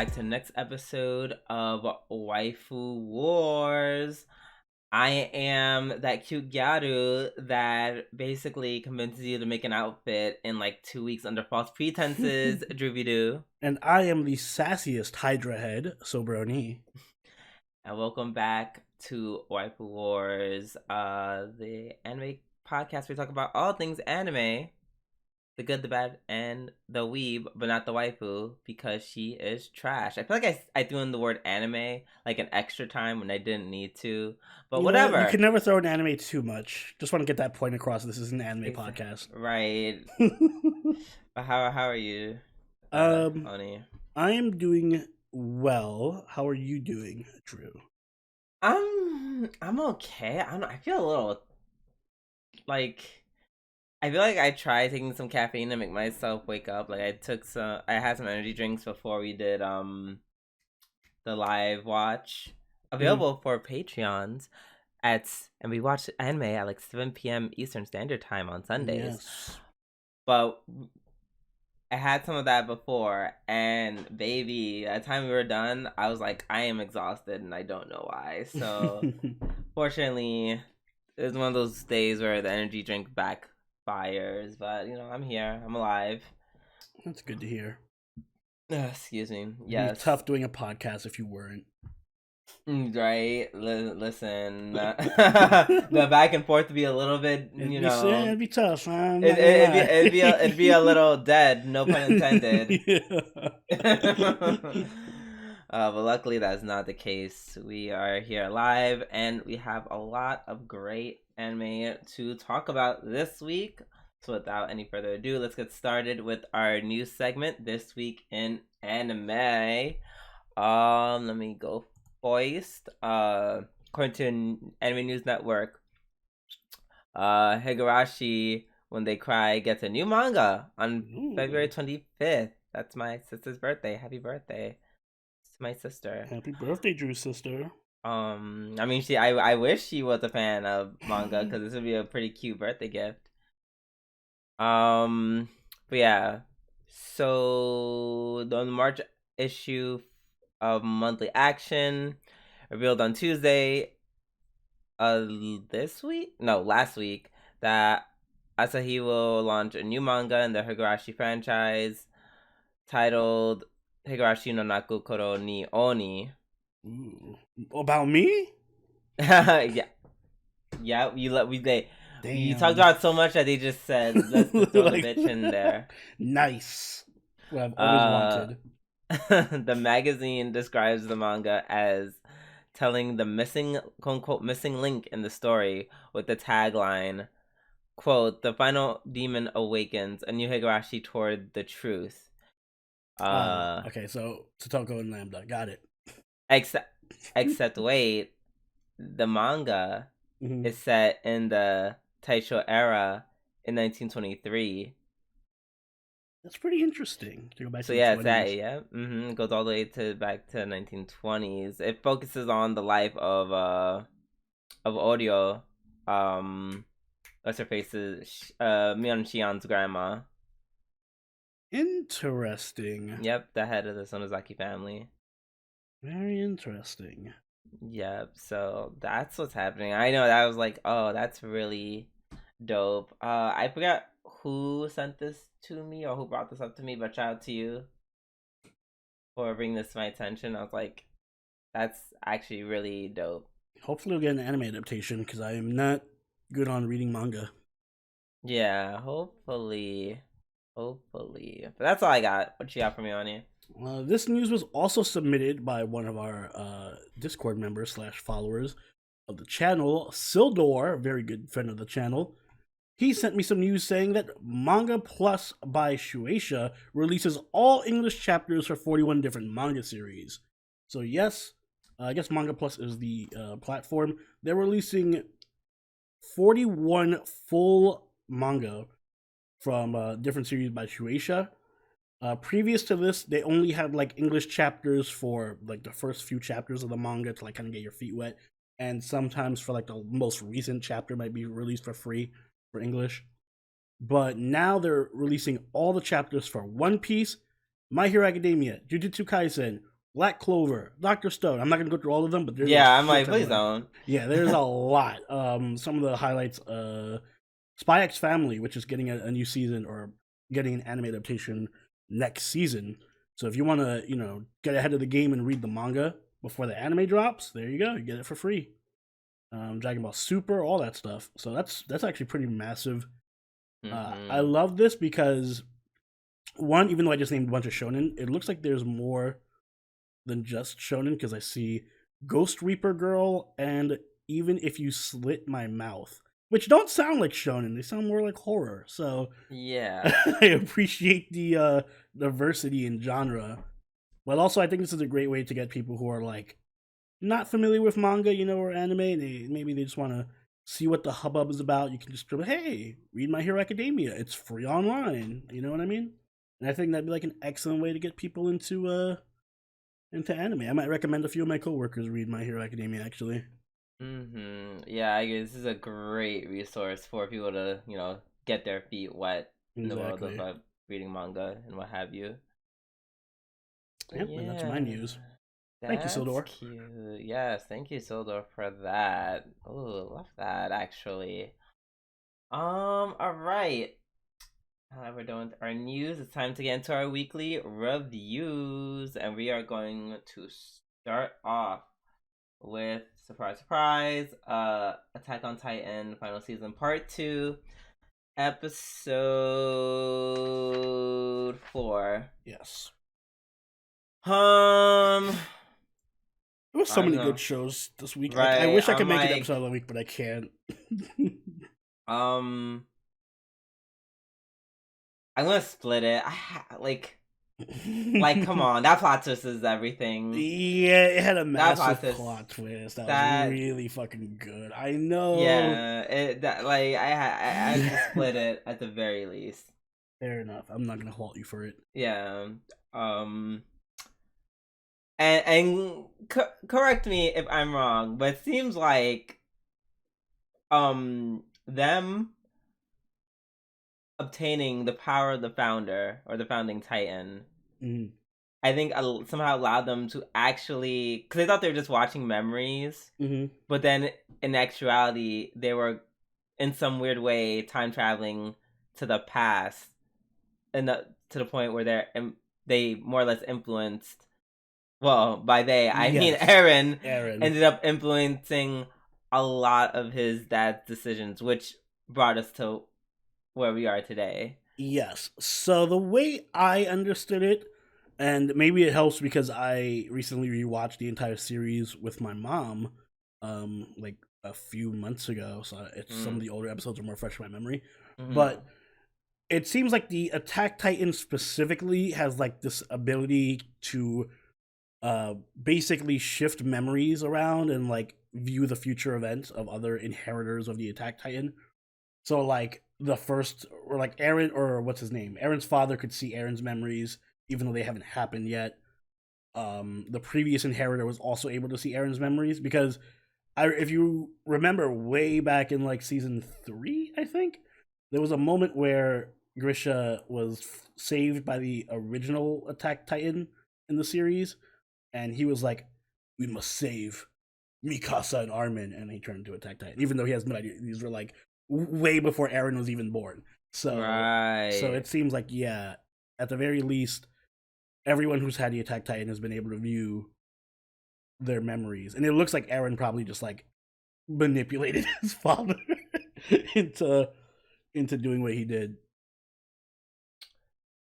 back to the next episode of Waifu Wars. I am that cute gyaru that basically convinces you to make an outfit in like 2 weeks under false pretenses, Drooby-Doo. And I am the sassiest Hydra head, Sobroni. And welcome back to Waifu Wars, the anime podcast where we talk about all things anime. The good, the bad, and the weeb, but not the waifu, because she is trash. I feel like I threw in the word anime like an extra time when I didn't need to, but whatever. You can never throw in anime too much. Just want to get that point across. This is an anime podcast. Right. How are you, Oni? I am doing well. How are you doing, Drew? I'm okay. I don't know. I feel a little I feel like I tried taking some caffeine to make myself wake up. Like I had some energy drinks before we did the live watch available for Patreons and we watched anime at like 7 p.m. Eastern Standard Time on Sundays. Yes. But I had some of that before, and baby, by the time we were done, I was like, I am exhausted and I don't know why. So fortunately, it was one of those days where the energy drink backfires, but you know, I'm here, I'm alive. That's good to hear. Excuse me. Yes. It'd be tough doing a podcast if you weren't. Right. Listen, the back and forth would be a little bit, it'd be tough. It'd be a little dead. No pun intended. But luckily that's not the case. We are here live, and we have a lot of great anime to talk about this week. So without any further ado, let's get started with our new segment, This Week in Anime. Let me go first. According to Anime News Network, Higurashi, When They Cry, gets a new manga on February 25th. That's my sister's birthday. Happy birthday to my sister. Happy birthday, Drew's sister. I mean, I wish she was a fan of manga, because this would be a pretty cute birthday gift. But yeah, so the March issue of Monthly Action revealed on Tuesday, last week, that Asahi will launch a new manga in the Higurashi franchise titled Higurashi no Naku Koro ni Oni. Ooh. About me? Yeah, you talked about it so much that they just said, let's throw the bitch in there. Nice. What I've always wanted. The magazine describes the manga as telling the missing, quote unquote, missing link in the story with the tagline, quote, "The final demon awakens, a new Higurashi toward the truth." Okay, so Totoko and Lambda, got it. Except wait, the manga is set in the Taisho era in 1923. That's pretty interesting to go back. So yeah, it's that. Yeah, it goes all the way back to 1920s. It focuses on the life of Oryo, what's her face's Miyano Shian's grandma. Interesting. Yep, the head of the Sonozaki family. Very interesting. Yep, so that's what's happening. I know that was like, oh, that's really dope. I forgot who sent this to me or who brought this up to me, but shout out to you for bringing this to my attention. I was like, that's actually really dope. Hopefully we'll get an anime adaptation, because I am not good on reading manga. Yeah, hopefully. But that's all I got. What you got for me, Anya? This news was also submitted by one of our Discord members / followers of the channel, Sildor, a very good friend of the channel. He sent me some news saying that Manga Plus by Shueisha releases all English chapters for 41 different manga series. So yes, I guess Manga Plus is the platform. They're releasing 41 full manga from different series by Shueisha. Previous to this, they only had like English chapters for like the first few chapters of the manga to like kind of get your feet wet, and sometimes for like the most recent chapter might be released for free for English. But now they're releasing all the chapters for One Piece, My Hero Academia, Jujutsu Kaisen, Black Clover, Doctor Stone. I'm not gonna go through all of them, but there's a Yeah, I'm shit like, ton of please them. don't. Yeah, there's a lot. Some of the highlights: Spy X Family, which is getting a new season or getting an anime adaptation next season. So if you want to, get ahead of the game and read the manga before the anime drops, there you go. You get it for free. Dragon Ball Super, all that stuff. So that's actually pretty massive. I Mm-hmm. love this because one, even though I just named a bunch of shonen, it looks like there's more than just shonen because I see Ghost Reaper Girl and Even If You Slit My Mouth, which don't sound like shonen. They sound more like horror. So Yeah. I appreciate the diversity in genre, but also I think this is a great way to get people who are like not familiar with manga, or anime. Maybe they just want to see what the hubbub is about. You can just go, hey, read My Hero Academia. It's free online. You know what I mean? And I think that'd be like an excellent way to get people into anime. I might recommend a few of my coworkers read My Hero Academia. Actually, Mm-hmm. Yeah, I guess this is a great resource for people to, get their feet wet in the world of exactly. reading manga and what have you. But Yep, and that's my yeah, news. Thank you, that's Sildor. cute. Yes, thank you, Sildor, for that. Oh, love that actually. All right. We're done with our news. It's time to get into our weekly reviews, and we are going to start off with surprise, surprise, Attack on Titan final season part 2, episode 4. Yes, Um, there was so I'm many good gonna shows this week. Like, I right. wish I could I'm make an like, episode of the week, but I can't. um, I'm gonna split it. Like, come on, that plot twist is everything. Yeah, it had a That plot massive twist, plot twist that was that really fucking good. I know. yeah, I had to split it at the very least. Fair enough. I'm not gonna fault you for it. Yeah. Um. And correct me if I'm wrong, but it seems like them obtaining the power of the founder or the founding titan, Mm. I think somehow allowed them to actually, because they thought they were just watching memories, Hmm. but then in actuality they were in some weird way time traveling to the past, and to the point where they more or less influenced. Well, by they, I mean Yes, Eren Eren. ended up influencing a lot of his dad's decisions, which brought us to where we are today. Yes. So the way I understood it, and maybe it helps because I recently rewatched the entire series with my mom, like a few months ago. So some of Mm. the older episodes are more fresh in my memory. Mm-hmm. But it seems like the Attack Titan specifically has like this ability to basically shift memories around and like view the future events of other inheritors of the Attack Titan. So like the first, or like Eren, or what's his name? Eren's father could see Eren's memories even though they haven't happened yet. The previous inheritor was also able to see Eren's memories because if you remember way back in like season 3, I think there was a moment where Grisha was saved by the original Attack Titan in the series, and he was like, "We must save Mikasa and Armin," and he turned into Attack Titan, even though he has no idea. These were like way before Eren was even born. So Right. it seems like, yeah, at the very least, everyone who's had the Attack Titan has been able to view their memories, and it looks like Eren probably just like manipulated his father into into doing what he did.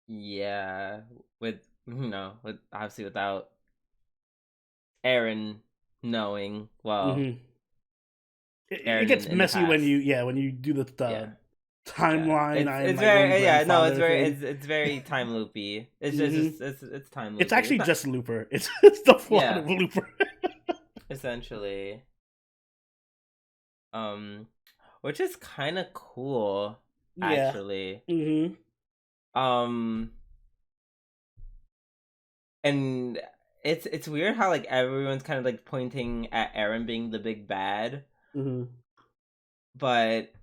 Yeah. With with obviously without Eren knowing. Well, Hmm. It Eren gets in the messy when past. you do the Yeah. Yeah, timeline. it's I am it's my own very yeah, no, grandfather thing. it's very time loopy. Hmm. It's time It's loopy. It's actually not just Looper. It's the plot yeah, of Looper. essentially. Um which is kind of cool Yeah. actually. Hmm. Um and it's weird how like everyone's kind of like pointing at Eren being the big bad, Hmm. but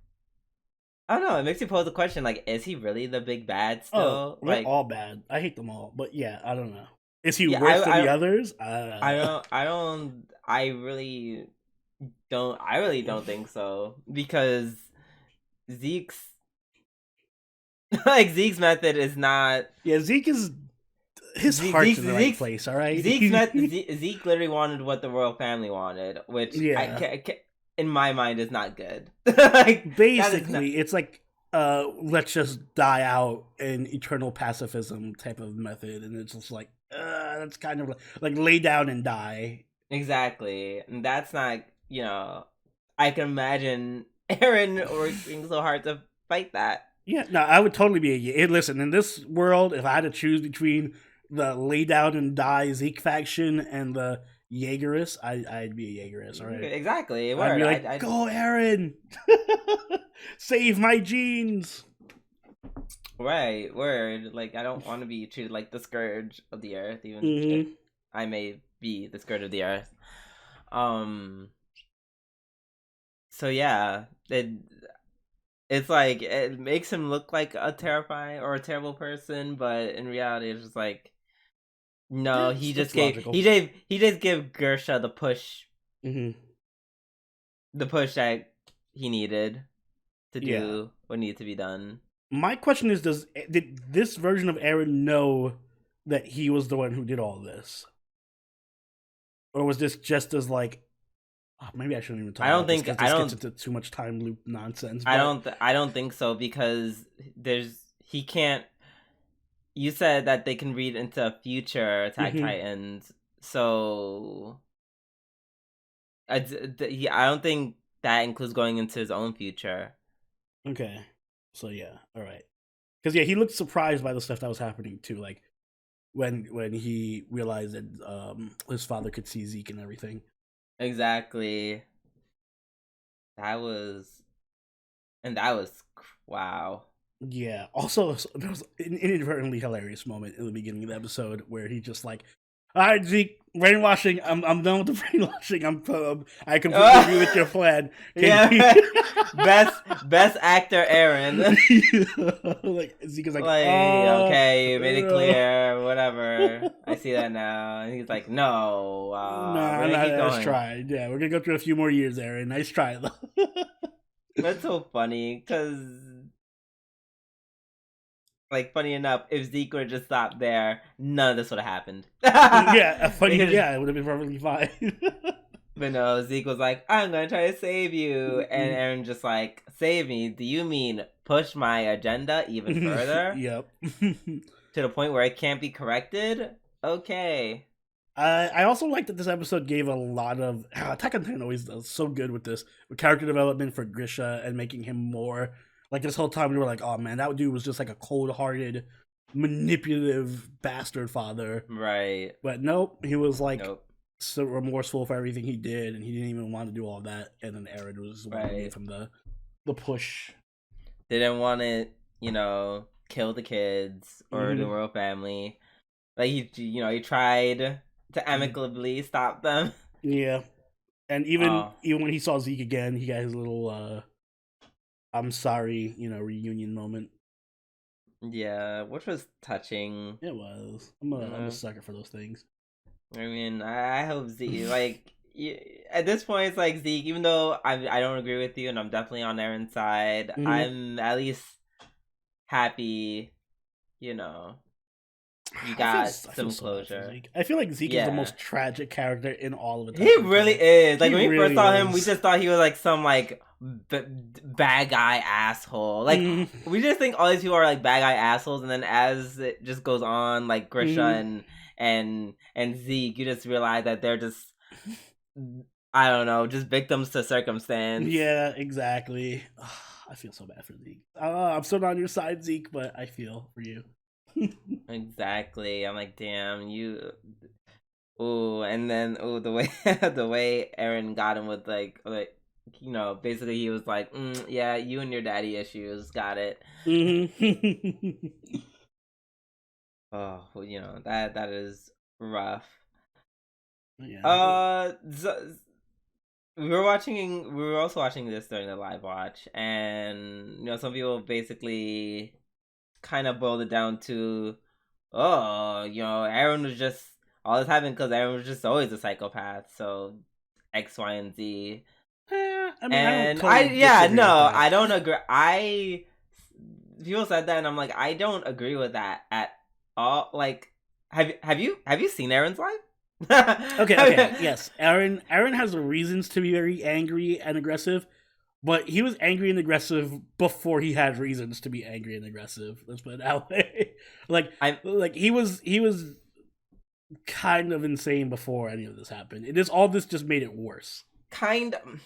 I don't know, it makes you pose the question like is he really the big bad Oh, still? they're Like all bad. I hate them all. But yeah, I don't know. Is he Yeah, worse than the I others? I really don't think so, because Zeke's like Zeke's method is not Yeah, Zeke is his heart's in the right place. All right. Zeke literally wanted what the royal family wanted, which Yeah. in my mind is not good. Like that is not Basically, it's like let's just die out in eternal pacifism type of method, and it's just like that's kind of like lay down and die. exactly, and that's not, I can imagine Eren working so hard to fight that. Yeah, no, I would totally be a listen. In this world, if I had to choose between the lay down and die Zeke faction and the Jaegerists, I'd be a Jaegerist. All right, Exactly, I'd word. be like, go, Eren, save my genes. Right, word. Like, I don't want to be treated like the scourge of the earth, even if Mm-hmm. I may be the scourge of the earth. So yeah, it's like it makes him look like a terrifying or a terrible person, but in reality, it's just like no. Yeah, it's logical. He just gave Gersha Mm-hmm. the push that he needed to Yeah. do what needed to be done. My question is, did this version of Eren know that he was the one who did all this, or was this just as like? Oh, maybe I shouldn't even talk about this because this gets into too much time loop nonsense. But I don't think so, because he can't. You said that they can read into future Attack Titans, so I don't think that includes going into his own future. Okay, so yeah, all right. Because yeah, he looked surprised by the stuff that was happening too, like when he realized that his father could see Zeke and everything. Exactly. That was wow. Yeah. Also, there was an inadvertently hilarious moment in the beginning of the episode where he just like, "All right, Zeke, brainwashing. I'm done with the brainwashing. I completely agree with your plan." Yeah, best actor Eren. Like Zeke is like, okay, you made it clear. Whatever, I see that now. And he's like, no, nah, we're gonna keep nice going. try. Yeah, we're gonna go through a few more years, Eren. Nice try though. That's so funny, because like, funny enough, if Zeke would have just stopped there, none of this would have happened. Yeah, funny. Yeah, it would have been perfectly fine. But no, Zeke was like, I'm gonna try to save you. And Eren just like, save me? Do you mean push my agenda even further? Yep. To the point where it can't be corrected? Okay. I also like that this episode gave a lot of Attack on Titan always does so good with this, with character development for Grisha and making him more like this whole time we were like, oh man, that dude was just like a cold-hearted, manipulative bastard father. Right. But nope, he was like so remorseful for everything he did, and he didn't even want to do all that. And then Eren was the one who gave him the push. Didn't want to, kill the kids or the royal family. Like he tried to amicably stop them. Yeah, and even when he saw Zeke again, he got his little "I'm sorry," reunion moment. Yeah, which was touching. It was. I'm a sucker for those things. I mean, I hope Zeke like at this point it's like Zeke. Even though I don't agree with you, and I'm definitely on Eren's side, I'm at least happy. You got some closure. I feel like Zeke is the most tragic character in all of it. He really is. Like, when we first saw him, we just thought he was like some like bad guy asshole. Like, we just think all these people are like bad guy assholes, and then as it just goes on, like Grisha and Zeke, you just realize that they're just, I don't know, just victims to circumstance. Yeah, exactly. I feel so bad for Zeke. I'm still not on your side, Zeke, but I feel for you. Exactly. I'm like, damn, you. Ooh, and then the way the way Eren got him with like basically he was like, yeah, you and your daddy issues, got it. Oh, well, that is rough. Yeah. We were also watching this during the live watch, and some people basically kind of boiled it down to oh, Eren was just all this happened because Eren was just always a psychopath. So X, Y, and Z. I mean, I don't And totally disagree with that. I don't agree. People said that, and I'm like, I don't agree with that at all. Like, have you seen Eren's life? Okay, yes. Eren has reasons to be very angry and aggressive, but he was angry and aggressive before he had reasons to be angry and aggressive. Let's put it that way. He was kind of insane before any of this happened. All this just made it worse. Kind of.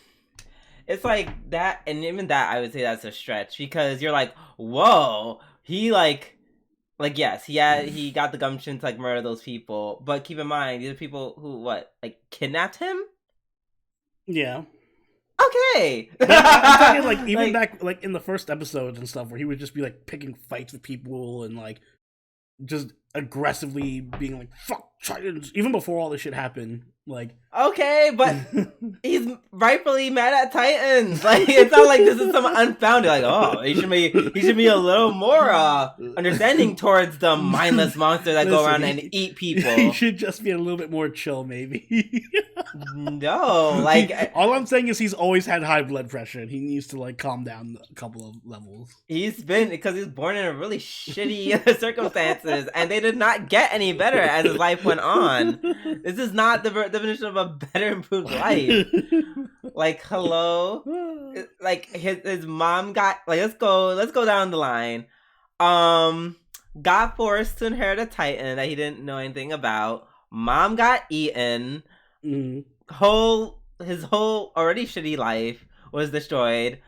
It's like that, and even that, I would say that's a stretch, because you're like, whoa, he yes, he got the gumption to murder those people, but keep in mind, these are people who kidnapped him. Yeah. Okay. I'm talking even back in the first episodes and stuff, where he would just be picking fights with people and just aggressively being fuck Titans, even before all this shit happened. Okay, but he's rightfully mad at Titans. It's not like this is some unfounded. He should be a little more understanding towards the mindless monsters that go around and eat people. He should just be a little bit more chill, maybe. No, all I'm saying is he's always had high blood pressure, and he needs to calm down a couple of levels. Because he's born in a really shitty circumstances, and they did not get any better as his life went on. This is not the definition of a better improved life. Hello, his mom got let's go down the line. Got forced to inherit a Titan that he didn't know anything about. Mom got eaten. Mm-hmm. His whole already shitty life was destroyed.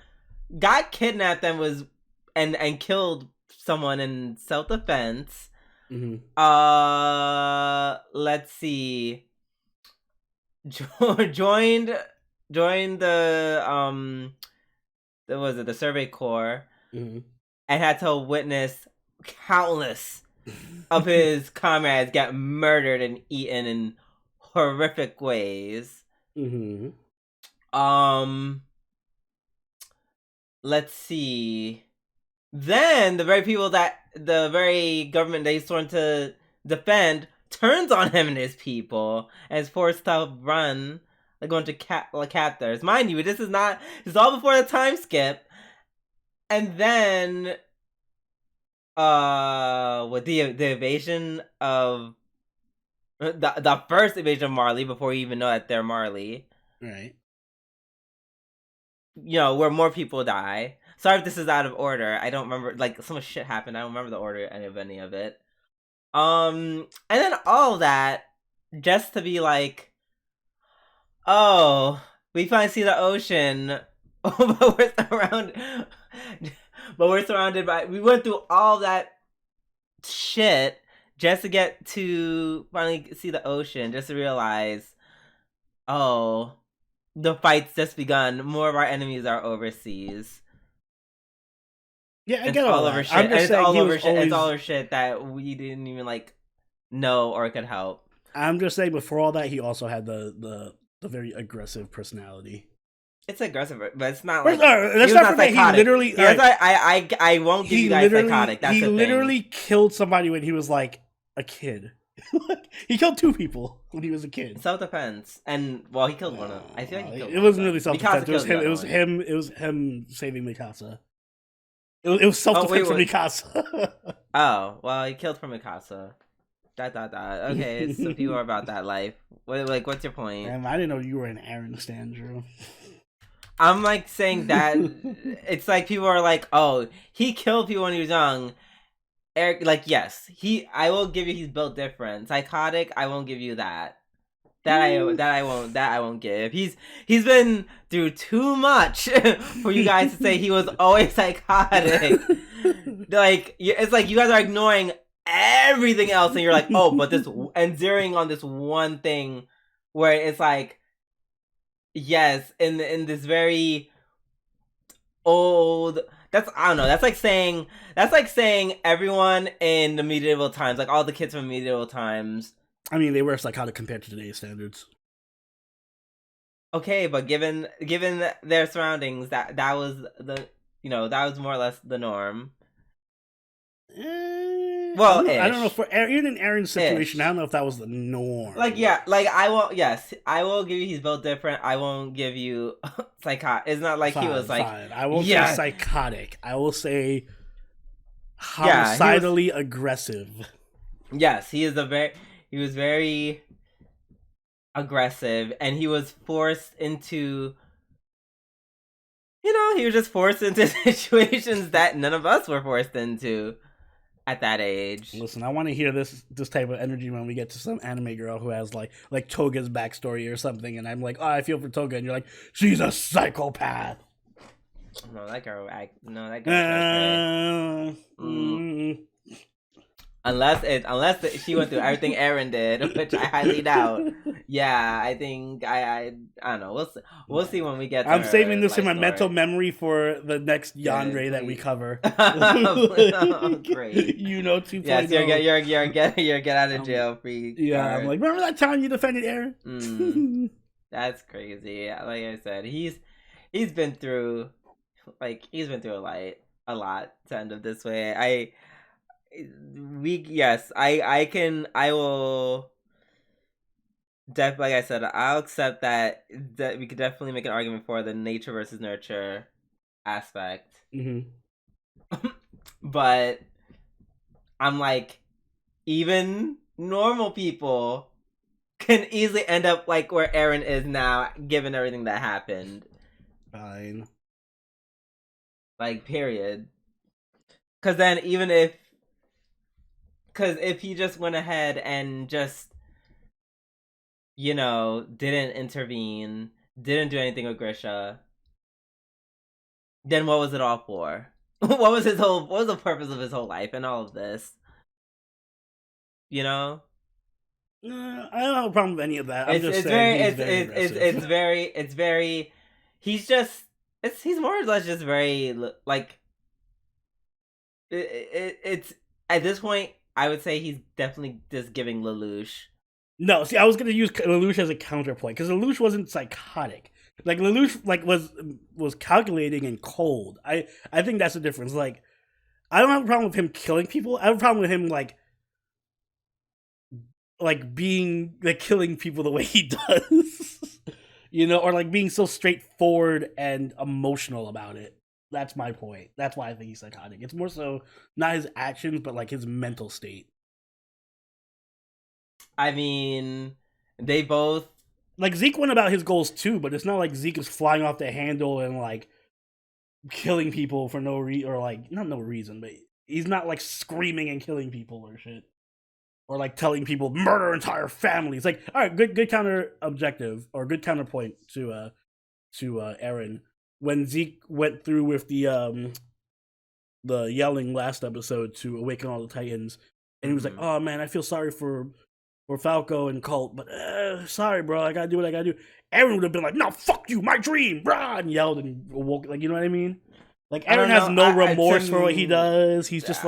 Got kidnapped and killed someone in self-defense. Mm-hmm. Let's see. Joined the Survey Corps. Mm-hmm. And had to witness countless of his comrades get murdered and eaten in horrific ways. Mm-hmm. Let's see. Then the very government that he's sworn to defend turns on him and his people and is forced to run, going to captors. Mind you, this is all before the time skip. And then with the invasion of the first invasion of Marley, before you even know that they're Marley. Right. Where more people die. Sorry if this is out of order. I don't remember, so much shit happened. I don't remember the order of any of it. And then all that just to be oh, we finally see the ocean, but we're surrounded by. We went through all that shit just to get to finally see the ocean, just to realize, oh, the fight's just begun. More of our enemies are overseas. Yeah, I get all that. I'm just saying it's all over shit that we didn't even know or could help. I'm just saying, before all that, he also had the very aggressive personality. It's aggressive, but it's not that's not psychotic. He literally. I won't give you guys psychotic. That's he literally killed somebody when he was a kid. He killed 2 people when he was a kid. Self-defense, and he killed one of them. I feel like he killed it wasn't really self-defense. It was him saving Mikasa. It was self-defense for Mikasa. Oh, well, he killed for Mikasa. Okay, so people are about that life. What's your point? I didn't know you were an Eren stan, Drew. I'm saying that it's people are oh, he killed people when he was young. Eric, yes, I will give you he's built different. Psychotic, I won't give you that. That I won't give. He's been through too much for you guys to say he was always psychotic. It's you guys are ignoring everything else, and you're oh, but this, and zeroing on this one thing where it's yes, in this very old. I don't know. That's like saying everyone in the medieval times, all the kids from medieval times. I mean, they were psychotic compared to today's standards. Okay, but given their surroundings, that was the that was more or less the norm. Well, I don't know for even in Eren's situation. I don't know if that was the norm. Like, yeah, like I won't. Yes, I will give you. He's built different. I won't give you psychotic. It's not like he was like. Fine. I won't say psychotic. I will say homicidally aggressive. Yes, he is he was very aggressive, and he was forced into. He was just forced into situations that none of us were forced into at that age. Listen, I want to hear this type of energy when we get to some anime girl who has like Toga's backstory or something, and I'm like, oh, I feel for Toga, and you're like, she's a psychopath. No, that girl. That girl. Unless she went through everything Eren did, which I highly doubt. Yeah, I think I don't know. We'll see when we get. I'm saving this in my mental memory for the next Yandere that we cover. Oh, great. 2.0. Yes, you're get out of jail free. Yeah, I'm like, remember that time you defended Eren? That's crazy. Like I said, he's been through a lot to end up this way. I will like I said, I'll accept that we could definitely make an argument for the nature versus nurture aspect. But I'm like, even normal people can easily end up like where Eren is now, given everything that happened. Fine. Like, period. Because then if he just went ahead and just, didn't intervene, didn't do anything with Grisha, then what was it all for? What was the purpose of his whole life and all of this? I don't have a problem with any of that. He's more or less just very, like, it's at this point, I would say he's definitely just giving Lelouch. No, see, I was going to use Lelouch as a counterpoint, because Lelouch wasn't psychotic. Like, Lelouch was calculating and cold. I think that's the difference. Like, I don't have a problem with him killing people. I have a problem with him, being, killing people the way he does. Or, being so straightforward and emotional about it. That's my point. That's why I think he's psychotic. It's more so not his actions, but, his mental state. I mean, they both... Zeke went about his goals too, but it's not like Zeke is flying off the handle and, killing people for no reason, or, not no reason, but he's not, screaming and killing people or shit. Or, telling people, murder entire families. Alright, good counter objective, or good counterpoint to Eren. When Zeke went through with the yelling last episode to awaken all the Titans, and he was like, oh man, I feel sorry for Falco and Colt, but sorry, bro, I gotta do what I gotta do. Eren would have been like, no, fuck you, my dream, brah, and yelled and awoke, you know what I mean? Eren has no remorse for what he does. He's just,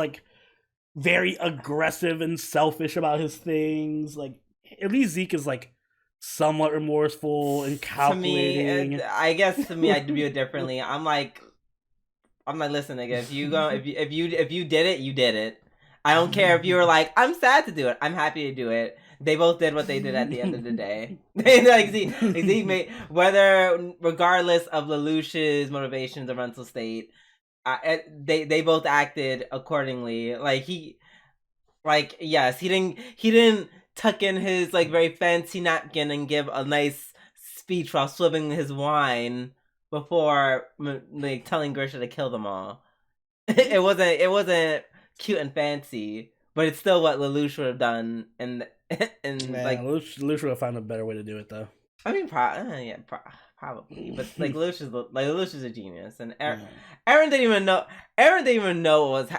very aggressive and selfish about his things. At least Zeke is, somewhat remorseful and calculating. To me, I guess to me, I'd view it differently. I'm like, listen, nigga, if you did it, you did it. I don't care if you were like, I'm sad to do it. I'm happy to do it. They both did what they did at the end of the day. Zeke made, regardless of Lelouch's motivations or mental state, they both acted accordingly. Yes, he didn't tuck in his very fancy napkin and give a nice speech while swimming his wine before telling Grisha to kill them all. It wasn't cute and fancy, but it's still what Lelouch would have done, and Lelouch would have found a better way to do it, though. I mean, probably, but Lelouch is a genius, and Eren didn't even know. Eren didn't even know what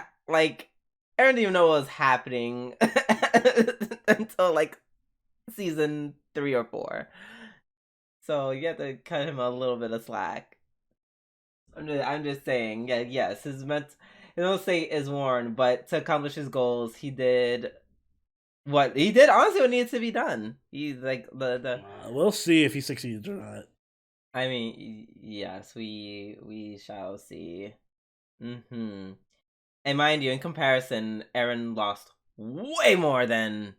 was happening until season 3 or 4. So you have to cut him a little bit of slack. I'm just saying, yes, his mental state is worn, but to accomplish his goals, he did what needed to be done. He's we'll see if he succeeds or not. I mean, yes, we shall see. And mind you, in comparison, Eren lost way more than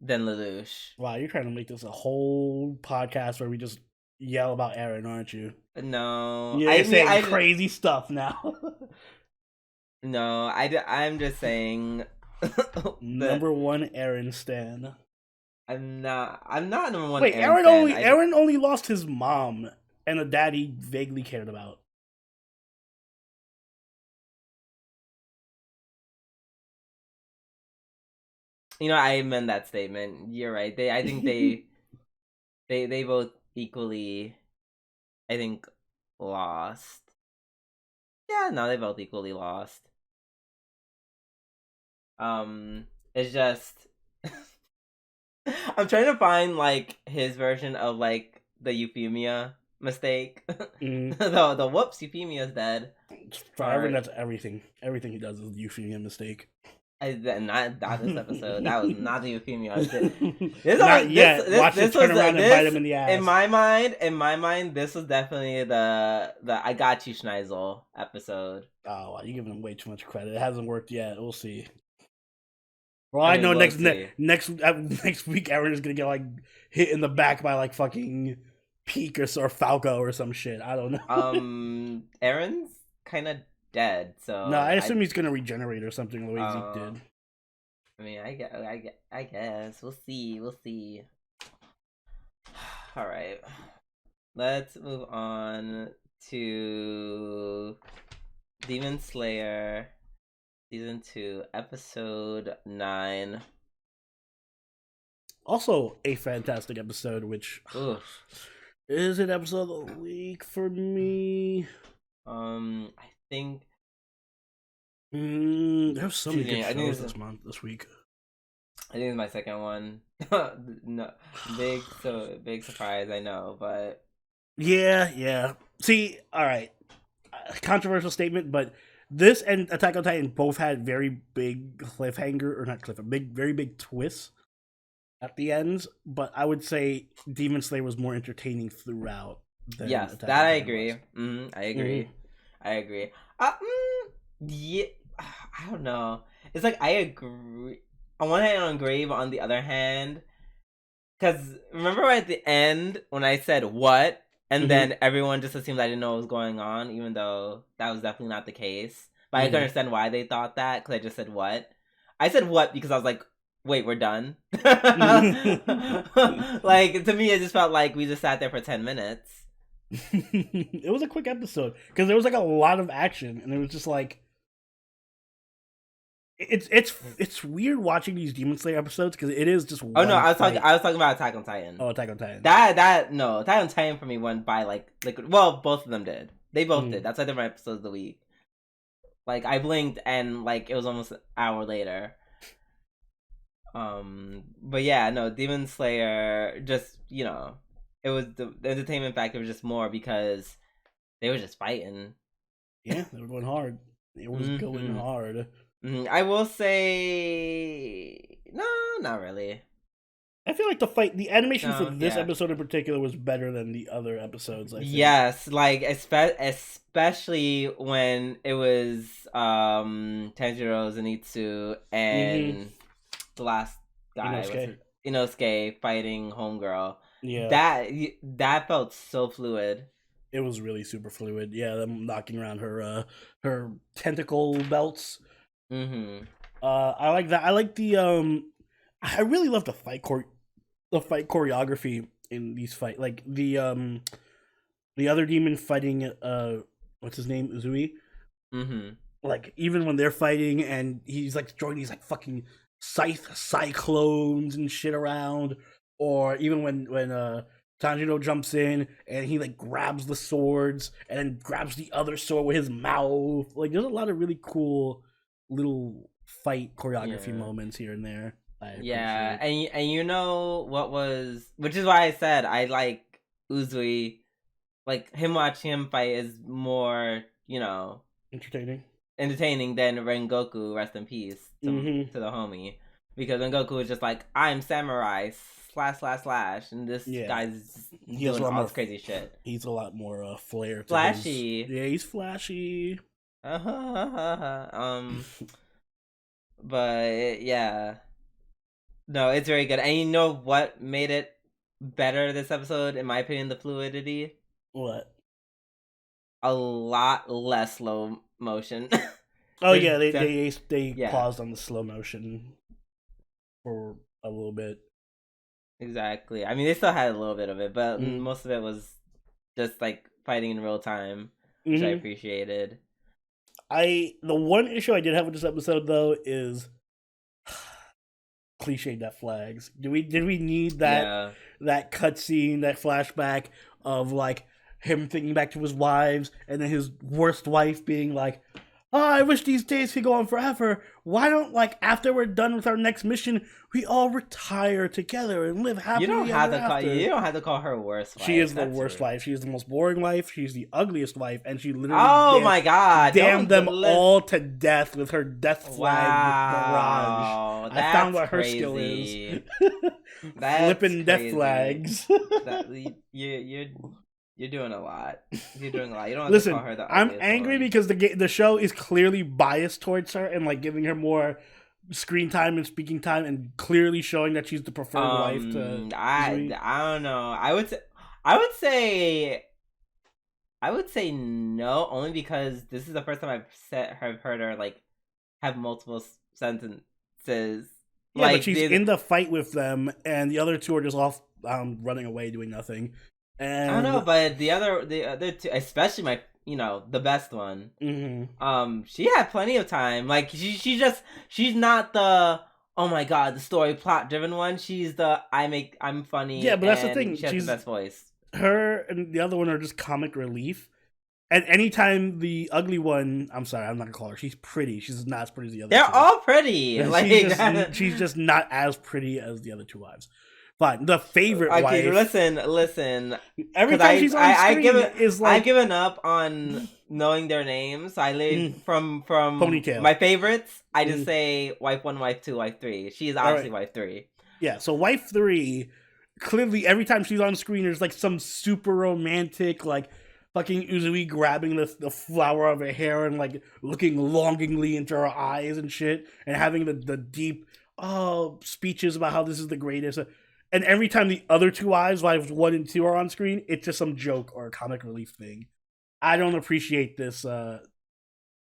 Lelouch. Wow, you're trying to make this a whole podcast where we just yell about Eren, aren't you? No, You're saying crazy stuff now. No, I'm just saying. Number one Eren stan. I'm not number one. Wait, Eren only lost his mom and a dad he vaguely cared about. You know, I amend that statement. You're right. I think they both equally, I think, lost. Yeah, no, they both equally lost. It's just I'm trying to find like his version of like the Euphemia mistake. The whoops, Euphemia's dead. Eren, that's everything. Everything he does is a Euphemia mistake. Not this episode. That was not the Euphemia. Watch him turn around and bite him in the ass. In my mind, this was definitely the I got you Schneisel episode. Oh, wow, you're giving him way too much credit. It hasn't worked yet. We'll see. Well, I know next week Eren is gonna get like hit in the back by like fucking Peak or Falco or some shit. I don't know. Eren's kind of dead, so no, I assume he's gonna regenerate or something the way Zeke did. I mean, I guess we'll see. All right, let's move on to Demon Slayer Season 2, Episode 9. Also a fantastic episode, which is an episode of the week for me. I think there's so many good shows this week. I think it's my second one. No, big surprise, I know, but yeah. See, all right, controversial statement, but this and Attack on Titan both had very big very big twists at the ends. But I would say Demon Slayer was more entertaining throughout. Yes, that I agree. I agree. I agree. Yeah, I don't know. It's like I agree. On one hand, I agree, but on the other hand, because remember at the end when I said what, and then everyone just assumed I didn't know what was going on, even though that was definitely not the case. But I can understand why they thought that, because I just said what. I said what because I was like, wait, we're done? Like, to me, it just felt like we just sat there for 10 minutes. It was a quick episode, because there was like a lot of action, and it was just like, it's weird watching these Demon Slayer episodes, because it is just one I was talking about Attack on Titan. Oh, Attack on Titan. No, Attack on Titan for me went by like well, both of them did. They both did. That's why they're my episodes of the week. Like, I blinked and like it was almost an hour later. But yeah, no, Demon Slayer, just, you know, it was the entertainment factor was just more because they were just fighting. Yeah, they were going hard. It was going hard. I will say, no, not really. I feel like the animation for this episode in particular was better than the other episodes. I think. Yes, like especially when it was Tanjiro, Zenitsu, and the last guy, Inosuke fighting Homegirl. Yeah, that felt so fluid. It was really super fluid. Yeah, them knocking around her tentacle belts. I like that. I like the I really love the fight choreography in these fights. Like the other demon fighting what's his name, Uzui. Like, even when they're fighting and he's like throwing these like fucking scythe cyclones and shit around, or even when Tanjiro jumps in and he like grabs the swords and then grabs the other sword with his mouth. Like, there's a lot of really cool little fight choreography moments here and there. Yeah, and you know what was, which is why I said I like Uzui, like him watching him fight is more, you know, entertaining than Rengoku, rest in peace to the homie, because Rengoku was just like, I'm samurai / and this guy's doing all this crazy shit. He's a lot more flair, flashy. Yeah, he's flashy. But yeah, no, it's very good. And you know what made it better this episode, in my opinion, the fluidity? What? A lot less slow motion. Oh yeah, they yeah, paused on the slow motion for a little bit. exactly. I mean, they still had a little bit of it, but Mm. most of it was just like fighting in real time, which I appreciated. The one issue I did have with this episode though is cliche death flags. Did we need that that cutscene, that flashback of like him thinking back to his wives and then his worst wife being like, "Oh, I wish these days could go on forever. Why don't, like, after we're done with our next mission, we all retire together and live happily ever after?" You don't have to call her worst wife. She is the worst wife. She is the most boring wife. She's the ugliest wife, and she literally my god, damned them all to death with her death flag barrage. I found what her skill is. Flipping death flags. You're doing a lot. You're doing a lot. You don't have Listen, to call her the I'm angry because the show is clearly biased towards her and like giving her more screen time and speaking time and clearly showing that she's the preferred wife to I don't know. I would say no, only because this is the first time I've heard her like have multiple sentences. Yeah, like, but she's in the fight with them, and the other two are just off running away doing nothing. And I don't know, but the other two, especially the best one. Mm-hmm. She had plenty of time. Like she's not the oh my god the story plot driven one. She's the I'm funny. Yeah, but that's the thing. She's the best voice. Her and the other one are just comic relief. And anytime the ugly one, I'm sorry, I'm not gonna call her. She's pretty. She's not as pretty as the other. They're all pretty. Like she's just not as pretty as the other two wives. Fine. The favorite wife. Listen. Every time she's on screen, I've given up on knowing their names. I live from Ponytail. My favorites. I just say wife 1, wife 2, wife 3. She's obviously wife 3. Yeah. So wife 3, clearly every time she's on screen, there's like some super romantic like fucking Uzui grabbing the flower of her hair and like looking longingly into her eyes and shit, and having the deep speeches about how this is the greatest. And every time the other two wives 1 and 2 are on screen, it's just some joke or a comic relief thing. I don't appreciate this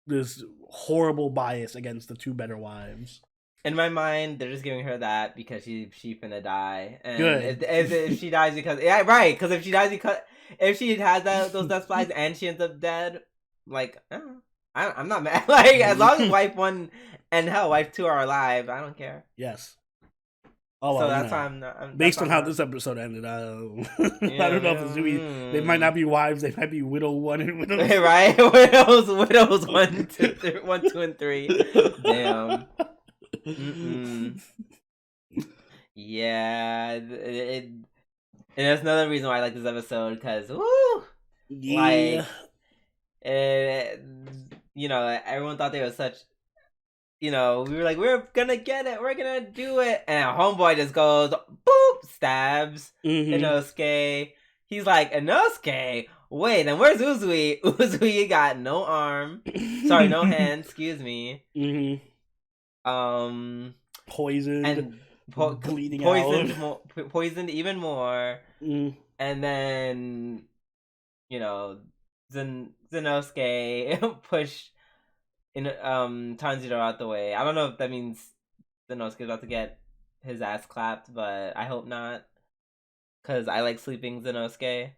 this horrible bias against the 2 better wives. In my mind, they're just giving her that because she finna die. And good. If she dies because right, because if she dies because if she has those death flags and she ends up dead, like I'm not mad. Like as long as wife 1 and wife 2 are alive, I don't care. Yes. Oh, well, so that's why I'm based on how this episode ended. I don't know if it's they might not be wives. They might be widow 1 and widow 2. Right? Widows 1, 2, and 3. Damn. Yeah, and that's another reason why I like this episode because like everyone thought they were such. We were like, we're gonna get it, we're gonna do it, and homeboy just goes, boop, stabs Inosuke. He's like, Inosuke, wait, then where's Uzui? Uzui got no arm, sorry, no hand, excuse me. Poisoned and bleeding out. Poisoned even more, and then Inosuke push Tanjiro out the way. I don't know if that means Inosuke's about to get his ass clapped, but I hope not. Cause I like sleeping Inosuke.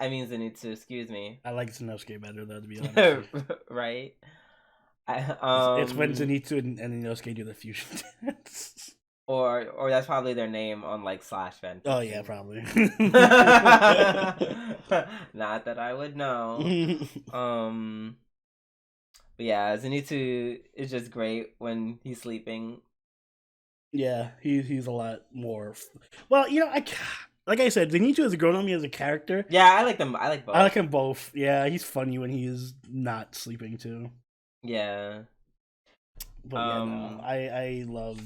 I mean Zenitsu, excuse me. I like Inosuke better though, to be honest. Right? It's when Zenitsu and Inosuke do the fusion dance. Or that's probably their name on like /fan. Oh yeah, probably. Not that I would know. But yeah, Zenitsu is just great when he's sleeping. Yeah, he's a lot more. Well, like I said, Zenitsu has grown on me as a character. Yeah, I like them. I like both. I like him both. Yeah, he's funny when he's not sleeping too. Yeah. But I love.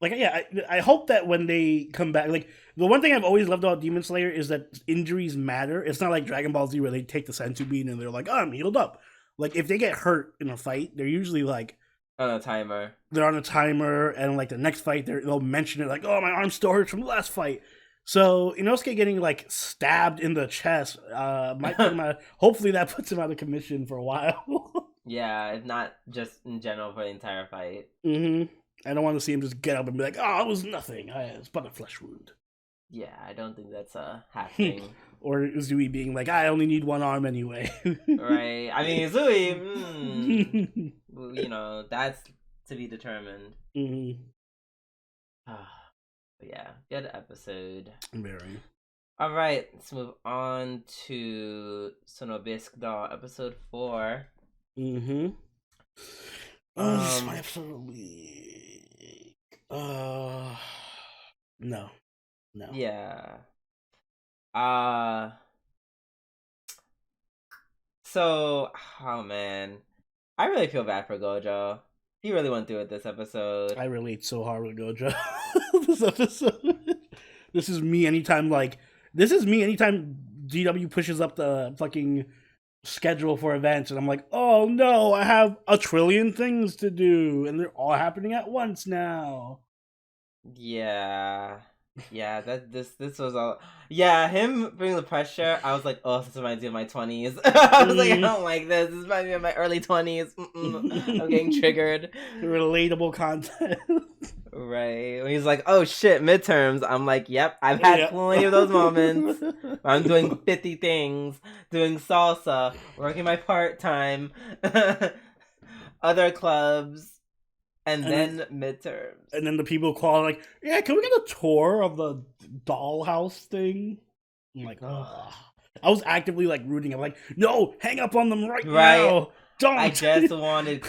Like, yeah, I hope that when they come back, like, the one thing I've always loved about Demon Slayer is that injuries matter. It's not like Dragon Ball Z where they take the senzu bean and they're like, oh, I'm healed up. Like, if they get hurt in a fight, they're usually like, On a timer. They're on a timer, and like the next fight, they'll mention it like, "Oh, my arm still hurts from the last fight." So Inosuke getting like stabbed in the chest might put him out. Hopefully, that puts him out of commission for a while. Yeah, if not just in general for the entire fight. I don't want to see him just get up and be like, "Oh, it was nothing. It's but a flesh wound." Yeah, I don't think that's happening. Or Zui being like, "I only need one arm anyway." Right. I mean, Zui, that's to be determined. Yeah, good episode. Very. All right, let's move on to Sono Bisque episode 4. This is my episode of the week. No. Yeah. So, oh man, I really feel bad for Gojo. He really went through it this episode. I relate so hard with Gojo. This episode. This is me anytime GW pushes up the fucking schedule for events, and I'm like, oh no, I have a trillion things to do, and they're all happening at once now. Yeah, this was all. Yeah, him bringing the pressure. I was like, oh, this reminds me of my 20s. I was like, I don't like this. This reminds me of my early 20s. I'm getting triggered. Relatable content. Right. When he's like, oh shit, midterms. I'm like, yep, I've had plenty of those moments. I'm doing 50 things, doing salsa, working my part-time, other clubs. And then midterms. And then the people call like, yeah, can we get a tour of the dollhouse thing? I'm like, ugh. I was actively like rooting. I'm like, no, hang up on them right now. Don't. I just wanted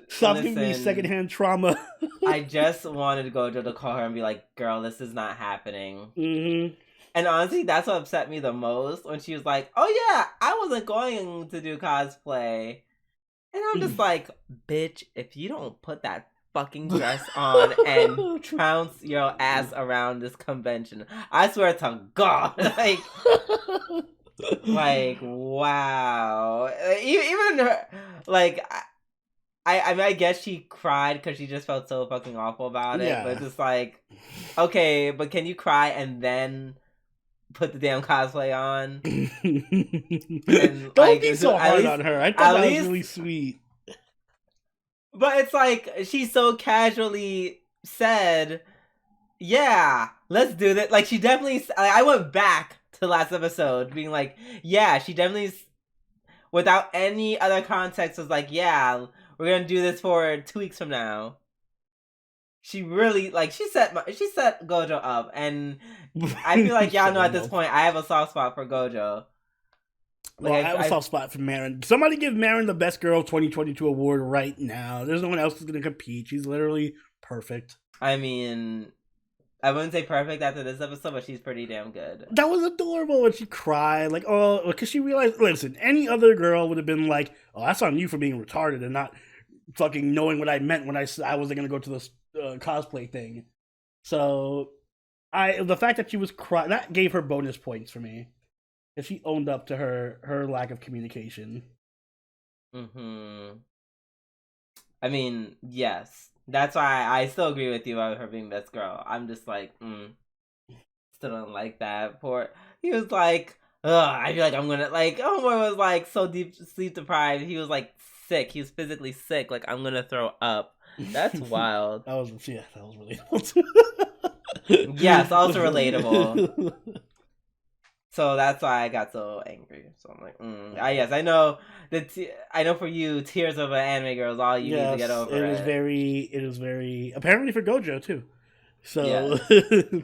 stop giving me secondhand trauma. I just wanted Gojo to call her and be like, girl, this is not happening. And honestly, that's what upset me the most when she was like, oh yeah, I wasn't going to do cosplay. And I'm just like, bitch, if you don't put that fucking dress on and trounce your ass around this convention, I swear to God, like wow. Even her, like, I mean, I guess she cried because she just felt so fucking awful about it. But it's just like, okay, but can you cry and then put the damn cosplay on? And, don't be so hard on her. I thought that was really sweet. But it's like, she so casually said, yeah, let's do that. Like, she definitely, I went back to last episode being like, yeah, she definitely, without any other context, was like, yeah, we're gonna do this for 2 weeks from now. She really, like, she set Gojo up, and I feel like y'all know at this point I have a soft spot for Gojo. Like, well, I have a soft spot for Marin. Somebody give Marin the Best Girl 2022 award right now. There's no one else who's going to compete. She's literally perfect. I mean, I wouldn't say perfect after this episode, but she's pretty damn good. That was adorable when she cried. Like, oh, because she realized, listen, any other girl would have been like, oh, that's on you for being retarded and not fucking knowing what I meant when I said I wasn't going to go to this cosplay thing. So, the fact that she was crying, that gave her bonus points for me. If she owned up to her lack of communication. I mean, yes. That's why I still agree with you about her being best girl. I'm just like, still don't like that. He was like, I feel like I'm gonna, like, Homeboy was like so deep sleep deprived. He was like sick. He was physically sick. Like, I'm gonna throw up. That's wild. that was relatable. Yes, also relatable. So that's why I got so angry. So I'm like, yes, I know I know for you, tears of an anime girl is all you need to get over it. It is very, apparently for Gojo too. So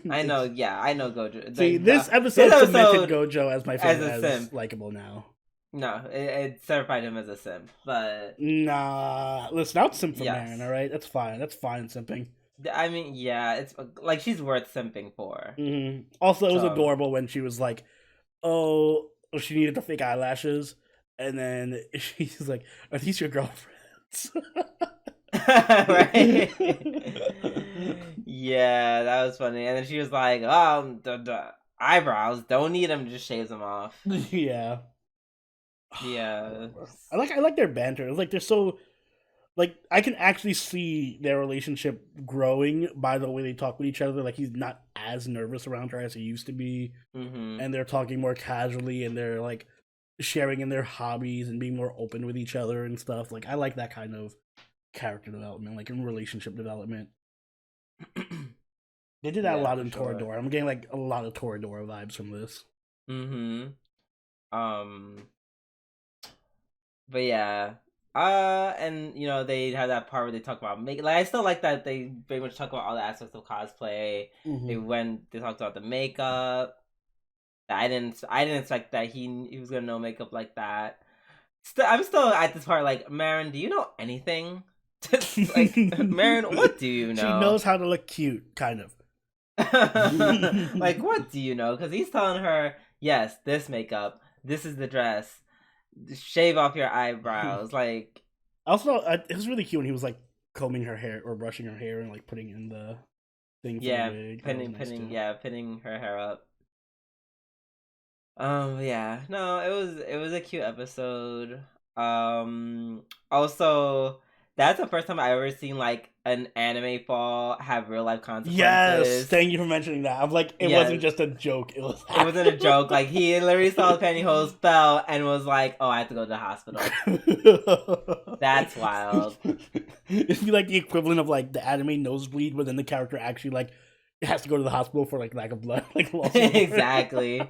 I know Gojo. See, this episode cemented Gojo as my favorite, as likable now. No, it certified him as a simp, but nah, listen, I'll simp for Marin, alright? That's fine simping. I mean, yeah, it's like she's worth simping for. Also, it was adorable when she was like, oh, she needed the fake eyelashes, and then she's like, are these your girlfriends? Right? Yeah, that was funny. And then she was like, the eyebrows, don't need them, just shaves them off. Yeah. Yeah. I like their banter. It's like they're so like I can actually see their relationship growing by the way they talk with each other. Like he's not as nervous around her as he used to be, and they're talking more casually, and they're like sharing in their hobbies and being more open with each other and stuff. Like I like that kind of character development, like in relationship development. They did that a Yeah, lot for in sure. Toradora. I'm getting like a lot of Toradora vibes from this. But yeah. And you know, they had that part where they talk about make like I still like that they very much talk about all the aspects of cosplay. They talked about the makeup. I didn't expect that he was gonna know makeup like that. I'm still at this part like, Marin, do you know anything? Like, Marin, what do you know? She knows how to look cute, kind of. Like, what do you know? Because he's telling her, yes, this makeup, this is the dress, shave off your eyebrows. Like, also, it was really cute when he was like combing her hair or brushing her hair and like putting in the thing for the wig. pinning her hair up. Yeah, no, it was a cute episode. Also, that's the first time I ever seen like an anime fall have real life consequences. Yes, thank you for mentioning that. I'm like, it wasn't just a joke. It wasn't a joke. Like he literally saw his pantyhose fell and was like, "Oh, I have to go to the hospital." That's wild. It'd be like the equivalent of like the anime nosebleed, but then the character actually like has to go to the hospital for like lack of blood. Like exactly.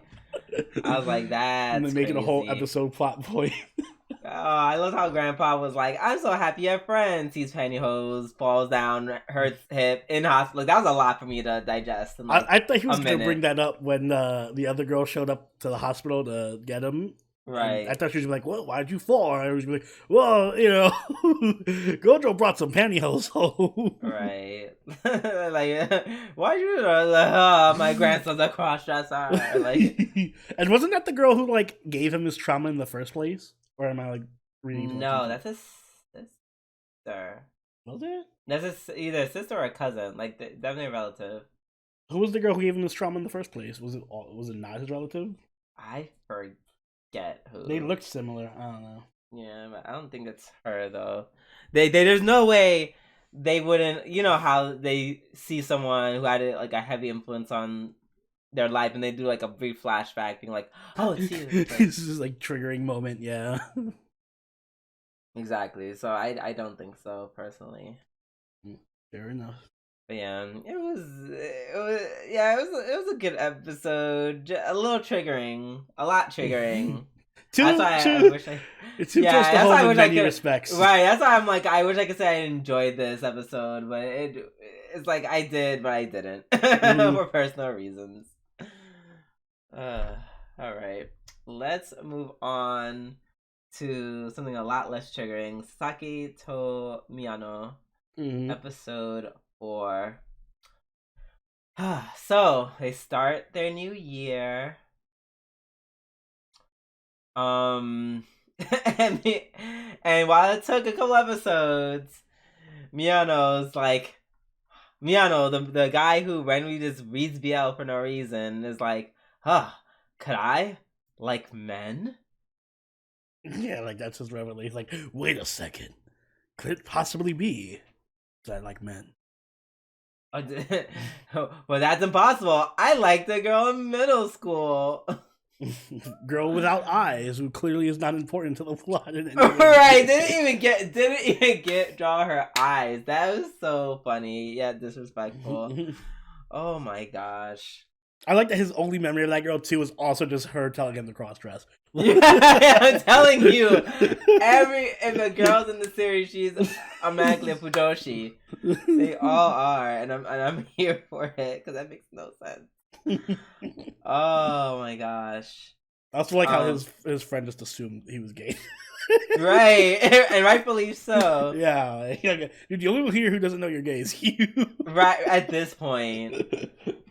I was like, that's and then making a whole episode plot point. Oh, I love how Grandpa was like, "I'm so happy you have friends." Sees pantyhose, falls down, hurts hip in hospital. Like, that was a lot for me to digest. In, like, I thought he was going to bring that up when the other girl showed up to the hospital to get him. Right. I thought she was like, "Well, why'd you fall?" And I was like, "Well, you know, Gojo brought some pantyhose home." Right. Like, why'd you? My grandson's a cross-dresser. Like, and wasn't that the girl who like gave him his trauma in the first place? Or am I like reading? No, that's his sister. Was it? That's either a sister or a cousin. Like, definitely a relative. Who was the girl who gave him this trauma in the first place? Was it not his relative? I forget who. They looked similar. I don't know. Yeah, but I don't think it's her though. There's no way they wouldn't. You know how they see someone who had like a heavy influence on their life, and they do like a brief flashback, being like, "Oh, it's you." Like, this is like triggering moment, yeah. Exactly. So I don't think so personally. Fair enough. But yeah, it was a good episode. A little triggering, a lot triggering. That's why I wish I. It's too close to home in many respects. Right. That's why I'm like, I wish I could say I enjoyed this episode, but it's like I did, but I didn't for personal reasons. All right, let's move on to something a lot less triggering. Sasaki to Miyano, episode 4. So they start their new year. And while it took a couple episodes, Miyano, the guy who randomly just reads BL for no reason, is like, could I like men? Yeah, like that's his revelation. Like, wait a second, could it possibly be that I like men? Well, that's impossible. I liked the girl in middle school. Girl without eyes, who clearly is not important to the plot. Right? Didn't even get draw her eyes. That was so funny. Yeah, disrespectful. Oh my gosh. I like that his only memory of that girl too was also just her telling him to cross dress. Yeah, I'm telling you, if a girl's in the series, she's automatically a fujoshi. They all are, and I'm here for it because that makes no sense. Oh my gosh. I also like how his friend just assumed he was gay. Right, and rightfully so. Yeah, dude, the only one here who doesn't know you're gay is you. Right at this point.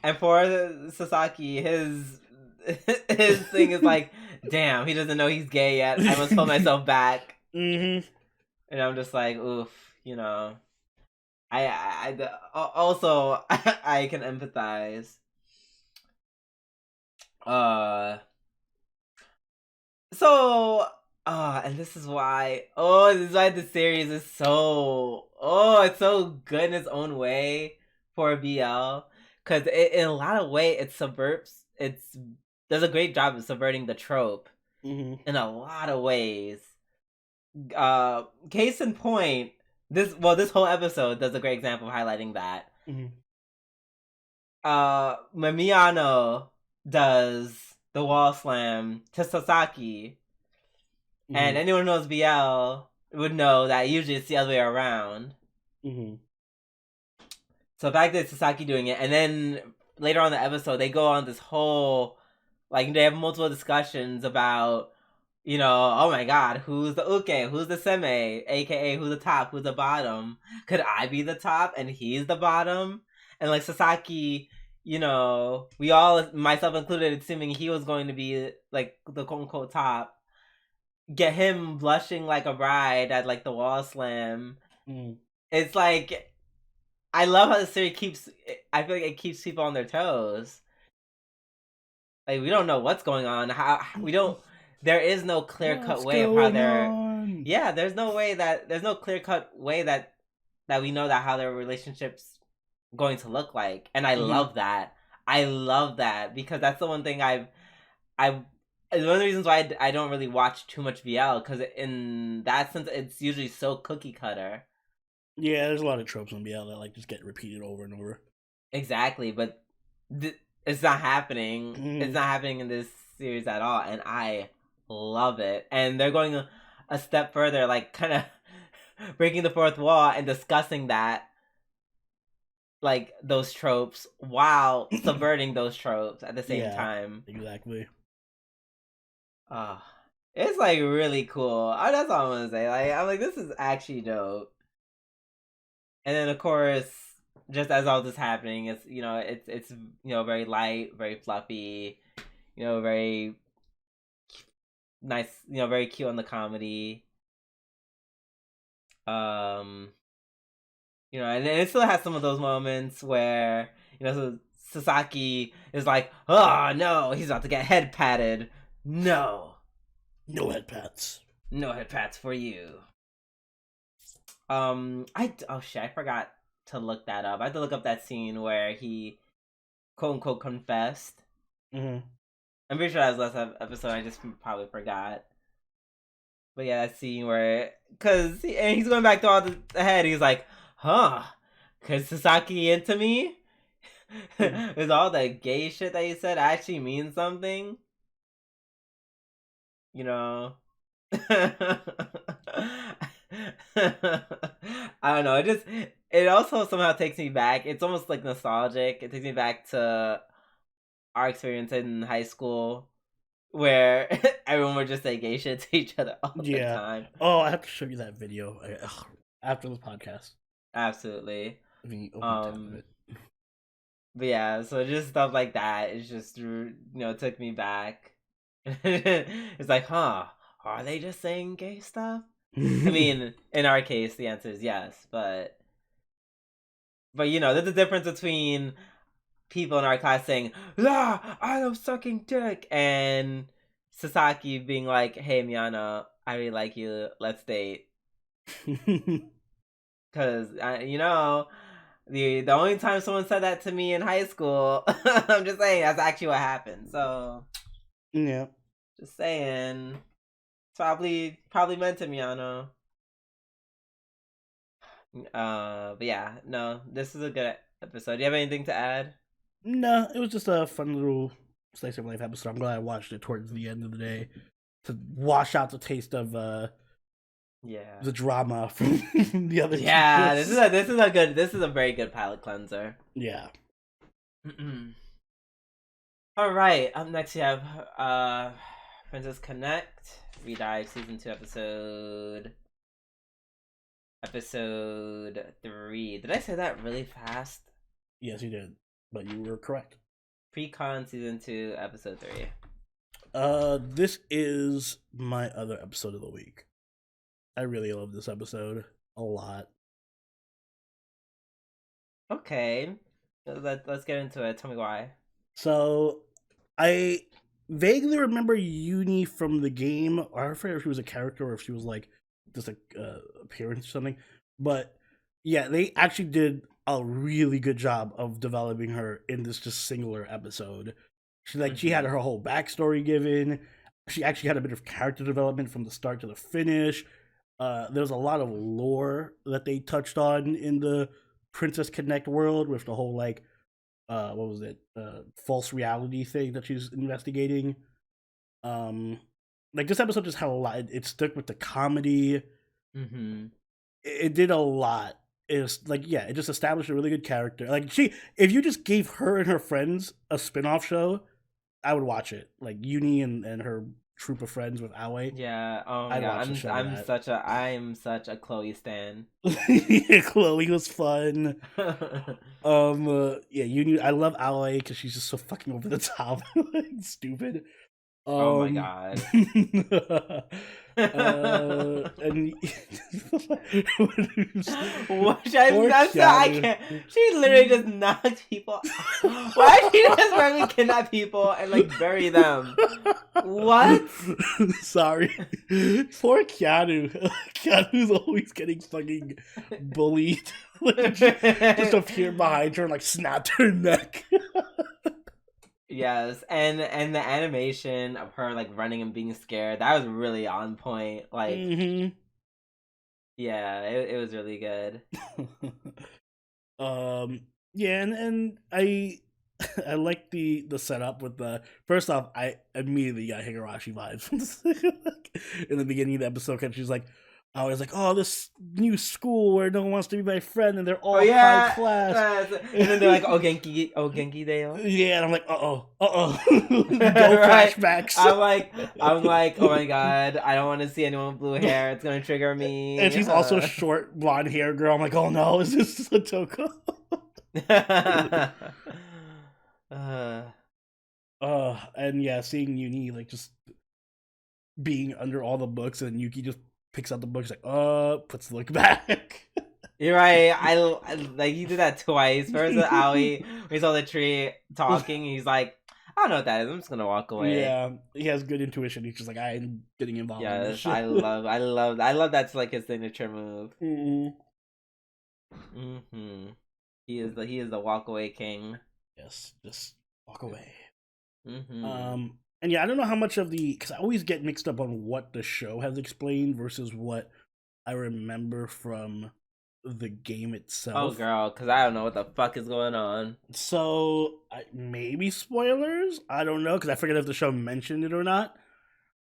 And for Sasaki, his thing is like, damn, he doesn't know he's gay yet. I must hold myself back. And I'm just like, oof, you know. I also I can empathize. So And this is why. Oh, this is why the series is so. Oh, it's so good in its own way for BL, because in a lot of way it subverts. It's does a great job of subverting the trope in a lot of ways. Case in point, this whole episode does a great example of highlighting that. When Miyano does the wall slam to Sasaki, and anyone who knows BL would know that usually it's the other way around. So the fact that Sasaki doing it, and then later on in the episode, they go on this whole, like, they have multiple discussions about, oh my god, who's the uke, who's the seme, aka who's the top, who's the bottom. Could I be the top and he's the bottom? And like Sasaki, we all, myself included, assuming he was going to be like the quote unquote top, get him blushing like a bride at like the wall slam. It's like, I love how the series keeps, I feel like it keeps people on their toes. Like, we don't know what's going on. There is no clear cut way of how they're on? Yeah, there's no clear cut way that we know that how their relationship's going to look like. And I love that. I love that because that's the one thing one of the reasons why I don't really watch too much BL, because in that sense it's usually so cookie cutter. Yeah, there's a lot of tropes on BL that like just get repeated over and over. Exactly, but it's not happening. It's not happening in this series at all, and I love it. And they're going a step further, like kind of breaking the fourth wall and discussing that, like those tropes, while subverting those tropes at the same time. Exactly. It's like really cool. That's all I'm gonna say. Like, I'm like, this is actually dope. And then of course, just as all this happening, it's it's very light, very fluffy, very nice, very cute on the comedy. And it still has some of those moments where so Sasaki is like, oh no, he's about to get head patted. No head pats. No head pats for you. I forgot to look that up. I had to look up that scene where he quote unquote confessed. I'm pretty sure that was last episode. I just probably forgot. But yeah, that scene where, and he's going back to all the head. He's like, huh? Cause Sasaki into me? Is all the gay shit that he said actually mean something? I don't know. It also somehow takes me back. It's almost like nostalgic. It takes me back to our experience in high school, where everyone would just say gay shit to each other all the time. Oh, I have to show you that video after the podcast. Absolutely. But yeah, so just stuff like that. It's just took me back. It's like, huh? Are they just saying gay stuff? I mean, in our case, the answer is yes, but there's a difference between people in our class saying, "Ah, I love sucking dick," and Sasaki being like, "Hey, Miyano, I really like you. Let's date." Because the only time someone said that to me in high school, I'm just saying that's actually what happened. So yeah, just saying. Probably meant to Miyano. But yeah, no, this is a good episode. Do you have anything to add? No, it was just a fun little slice of life episode. I'm glad I watched it towards the end of the day to wash out the taste of the drama from the other. Yeah, this is a very good palate cleanser. Yeah. All right, up next we have Princess Connect. Redive Season 2 episode 3. Did I say that really fast? Yes, you did, but you were correct. Pre-Con Season 2 episode 3. This is my other episode of the week. I really love this episode a lot. Okay, let's get into it. Tell me why. So, I vaguely remember Uni from the game. Or I forget if she was a character or if she was like just a appearance or something. But yeah, they actually did a really good job of developing her in this just singular episode. She had her whole backstory given. She actually had a bit of character development from the start to the finish. There's a lot of lore that they touched on in the Princess Connect world with the whole like what was it false reality thing that she's investigating. um like this episode just had a lot. It stuck with the comedy. It did a lot. It's like, yeah, it just established a really good character. Like if you just gave her and her friends a spin-off show, I would watch it. Like Uni and her troop of friends with Aoi. Yeah. Oh my I'd god. watch the show. I'm such a Chloe stan. Yeah, Chloe was fun. Yeah, Uni. I love Aoi because she's just so fucking over the top, like stupid. Oh my god. And I can't. She literally just knocked people. Why did she just randomly kidnap people and like bury them? What? Sorry, poor Keanu. Keanu's always getting fucking bullied. Just appeared behind her and like snapped her neck. Yes, and the animation of her like running and being scared, that was really on point. Like, yeah, it was really good. Yeah, and I I like the setup with the first off, I immediately got Higurashi vibes in the beginning of the episode because she's like, I was like, oh, this new school where no one wants to be my friend and they're all high class. And then they're like, oh Genki Deo. Yeah, and I'm like, go flashbacks. I'm like, oh my god, I don't want to see anyone with blue hair. It's gonna trigger me. And she's also a short blonde hair girl. I'm like, oh no, is this Satoko? And yeah, seeing Uni like just being under all the books and Yuki just picks out the books like, puts the look back. You're right. I like he did that twice. First with Aoi, we saw the tree talking. He's like, I don't know what that is. I'm just gonna walk away. Yeah, he has good intuition. He's just like, I'm getting involved. Yes, in this shit. I love that's like his signature move. He is the walk away king. Yes, just walk away. And yeah, I don't know how much of because I always get mixed up on what the show has explained versus what I remember from the game itself. Oh, girl, because I don't know what the fuck is going on. So, maybe spoilers? I don't know, because I forget if the show mentioned it or not.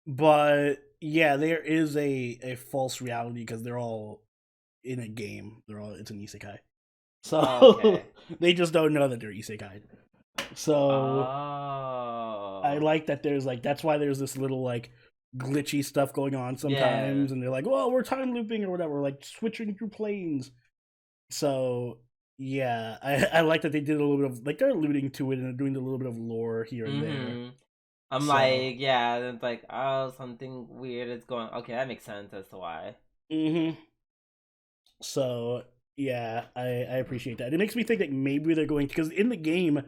But, yeah, there is a false reality, because they're all in a game. It's an isekai. So, they just don't know that they're isekai. So, I like that there's, like, that's why there's this little, like, glitchy stuff going on sometimes, and they're like, well, we're time looping or whatever, like switching through planes. So yeah, I like that they did a little bit of like they're alluding to it and they're doing a little bit of lore here and there. I'm like, yeah, it's like, oh, something weird is going. Okay, that makes sense as to why. So yeah, I appreciate that. It makes me think that maybe they're going because in the game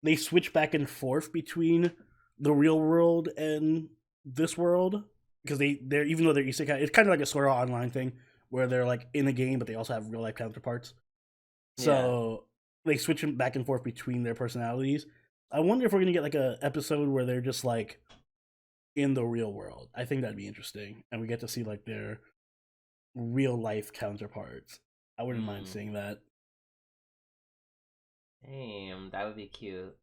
they switch back and forth between the real world and this world because they're even though they're isekai, it's kind of like a Sword Art Online thing where they're like in the game but they also have real life counterparts. So they switch them back and forth between their personalities. I wonder if we're gonna get like a episode where they're just like in the real world. I think that'd be interesting, and we get to see like their real life counterparts. I wouldn't mind seeing that. Damn, that would be cute.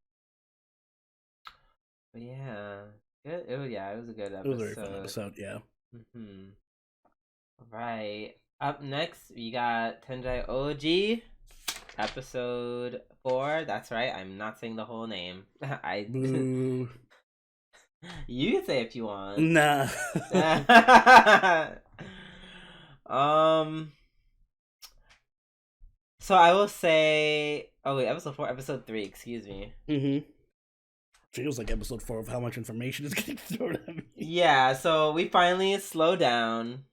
But yeah. It was a good episode. It was a very fun episode, yeah. Right. Up next, we got Tensai Ouji, episode 4. That's right, I'm not saying the whole name. Boo. You can say it if you want. Nah. So I will say... Oh wait, episode 4, episode 3, excuse me. Feels like episode 4 of how much information is getting thrown at me. Yeah, so we finally slowed down.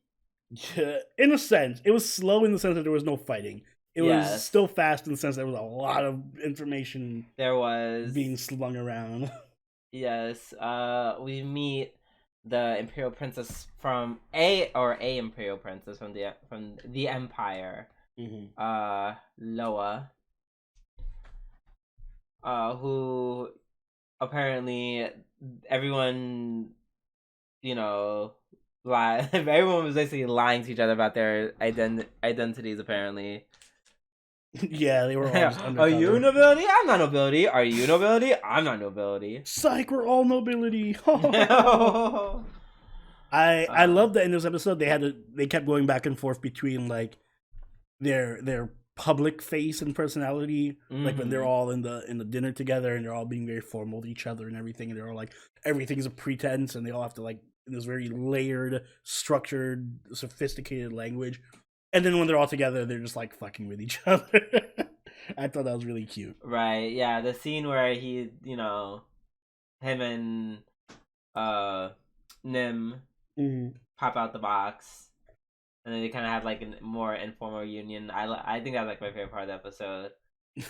Yeah, in a sense. It was slow in the sense that there was no fighting. It was still fast in the sense that there was a lot of information there was being slung around. Yes, we meet the Imperial Princess from a Imperial Princess from the Empire, Loa, who apparently everyone, you know, everyone was basically lying to each other about their identities apparently. Yeah, they were all just undercover. Are you nobility? I'm not nobility. Are you nobility? I'm not nobility. Psych, we're all nobility. I love that in this episode they kept going back and forth between like their public face and personality, like when they're all in the dinner together and they're all being very formal to each other and everything, and they're all like everything's a pretense and they all have to like in this very layered, structured, sophisticated language. And then when they're all together, they're just like fucking with each other. I thought that was really cute. Right, yeah, the scene where he, him and Nim pop out the box, and then they kind of have like a more informal union. I think that's like my favorite part of the episode.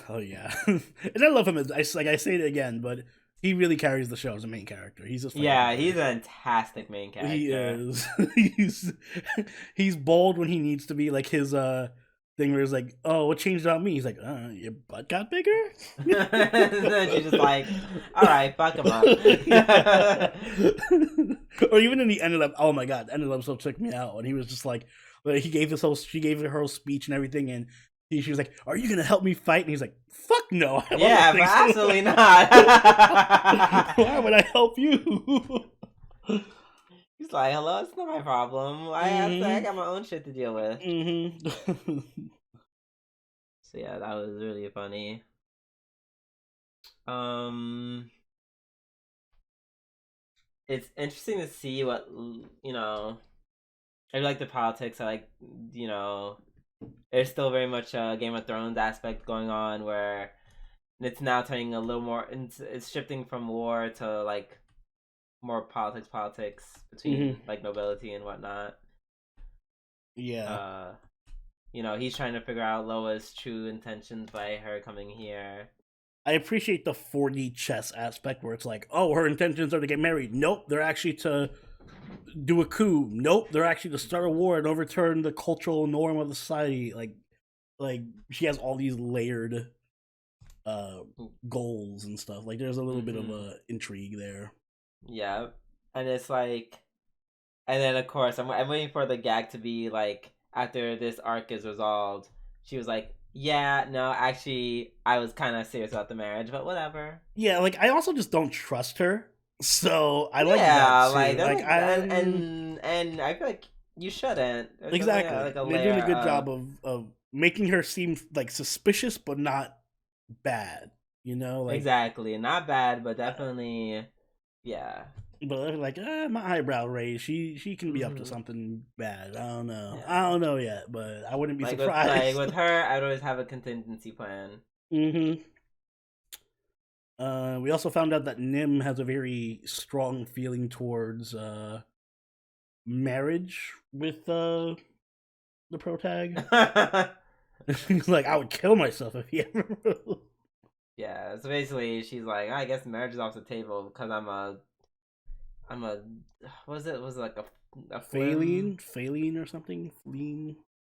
Oh yeah, and I love him as I say it again, but he really carries the show as a main character. He's just he's a fantastic main character. He is. he's bold when he needs to be. Like his thing where he's like, "Oh, what changed about me?" He's like, "Your butt got bigger." And then she's just like, "All right, fuck him up." Or even in the end of the oh my god, the end of the episode took me out when he was just like she gave her whole speech and everything, and she was like, "Are you gonna help me fight?" And he's like, "Fuck no." Yeah, but absolutely not. Why would I help you? He's like, "Hello, it's not my problem. I got my own shit to deal with." So yeah, that was really funny. It's interesting to see what I like the politics. I like there's still very much a Game of Thrones aspect going on where it's now turning a little more. It's shifting from war to like more politics between like nobility and whatnot. Yeah. He's trying to figure out Loa's true intentions by her coming here. I appreciate the 4D chess aspect where it's like, oh, her intentions are to get married. Nope, they're actually to do a coup. Nope, they're actually to start a war and overturn the cultural norm of the society. Like she has all these layered goals and stuff. Like there's a little bit of a intrigue there. Yeah, and it's like, and then of course I'm waiting for the gag to be like after this arc is resolved. She was like, "Yeah, no, actually, I was kind of serious about the marriage, but whatever." Yeah, like I also just don't trust her, so I like that too. And I feel like you shouldn't. Exactly, they're doing a good job of making her seem like suspicious, but not bad. Exactly, not bad, but definitely, yeah. But like, my eyebrow raised. She can be up to something bad. I don't know. Yeah. I don't know yet, but I wouldn't be surprised. With her, I'd always have a contingency plan. We also found out that Nim has a very strong feeling towards marriage with the protag. He's like, I would kill myself if he ever. Yeah, so basically, she's like, I guess marriage is off the table because I'm a what was it? Was it like a Phaline or something?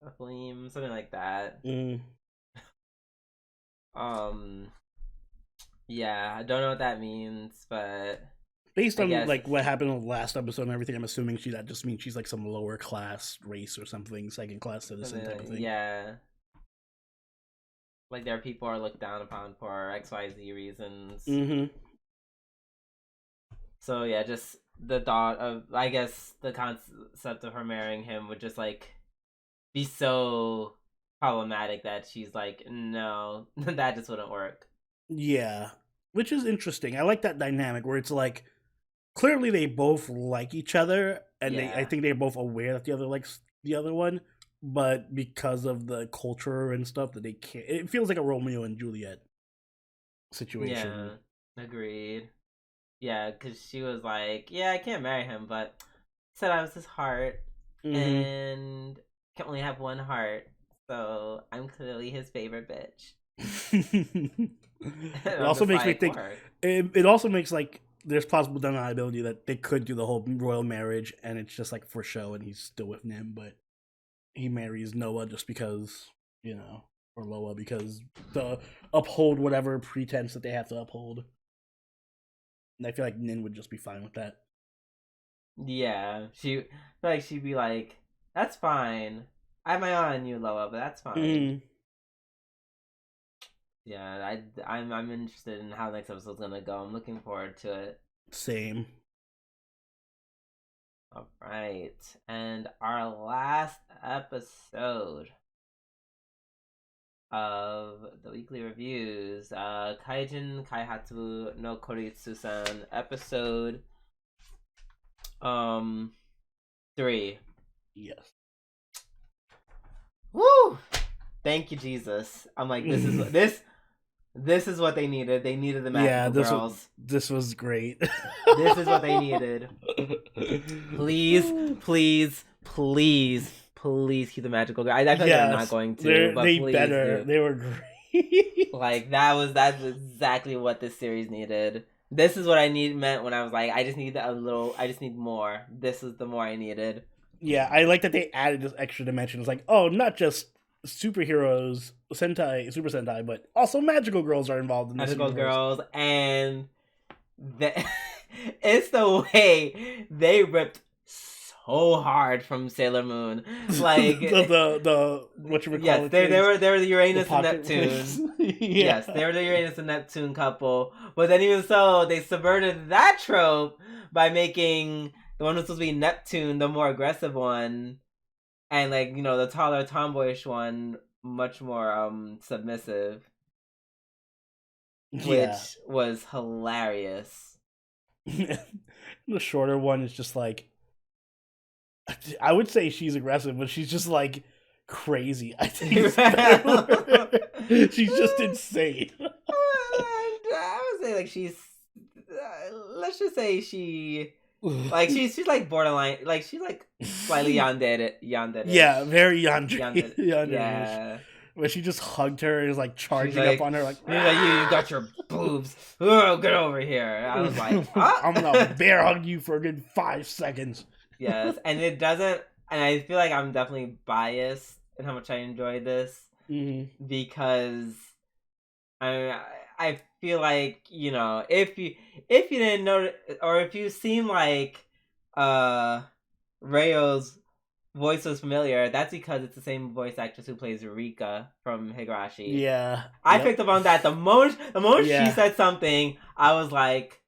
A flame, something like that. Yeah, I don't know what that means, but based on like what happened in the last episode and everything, I'm assuming that just means she's like some lower class race or something, second class citizen type of thing. Yeah. Like their people are looked down upon for XYZ reasons. So yeah, just the thought of, I guess, the concept of her marrying him would just like be so problematic that she's like, no, that just wouldn't work. Yeah, which is interesting. I like that dynamic where it's like clearly they both like each other, and I think they're both aware that the other likes the other one, but because of the culture and stuff that they can't. It feels like a Romeo and Juliet situation. Yeah, agreed. Yeah, because she was like, yeah, I can't marry him, but said I was his heart, and can only have one heart, so I'm clearly his favorite bitch. It also makes me think. It also makes like there's possible deniability that they could do the whole royal marriage, and it's just like for show, and he's still with Nim, but he marries Noah just because, or Loa, because to uphold whatever pretense that they have to uphold. And I feel like Nin would just be fine with that. Yeah, she'd be like, "That's fine. I have my eye on you, Loa, but that's fine." Mm. Yeah, I'm interested in how the next episode's gonna go. I'm looking forward to it. Same. All right, and our last episode of the weekly reviews, Kaiju Kaihatsubu no Koritsu-san, episode 3. Yes. Woo! Thank you, Jesus. I'm like, this is what they needed. They needed the magical girls. This was great. This is what they needed. Please keep the magical girl. I feel like they're not going to, but they please better. do. They were great. Like that's exactly what this series needed. This is what I meant when I was like, I just need more. This is the more I needed. Yeah, I like that they added this extra dimension. It's like, oh, not just superheroes, Super Sentai, but also magical girls are involved in this. Magical girls, and it's the way they ripped so hard from Sailor Moon. Like the what you would call yes, it? they were the Uranus and Neptune. Neptune. Yes, they were the Uranus and Neptune couple. But then even so, they subverted that trope by making the one who's supposed to be Neptune the more aggressive one, and like the taller tomboyish one much more submissive, which was hilarious. The shorter one is just like, I would say she's aggressive, but she's just like crazy. I think she's just insane. I would say like she's let's just say like she's like borderline, like she's like slightly yandere. Yeah, very yandere. Yeah. Where she just hugged her and was like charging up on her like, you got your boobs. Oh, get over here. I was like, I'm gonna bear hug you for a good 5 seconds. Yes, and it doesn't, and I feel like I'm definitely biased in how much I enjoyed this, because I feel like if you didn't know, or if you seem like Reo's voice was familiar, that's because it's the same voice actress who plays Rika from Higurashi. Yeah, I picked up on that the moment she said something. I was like,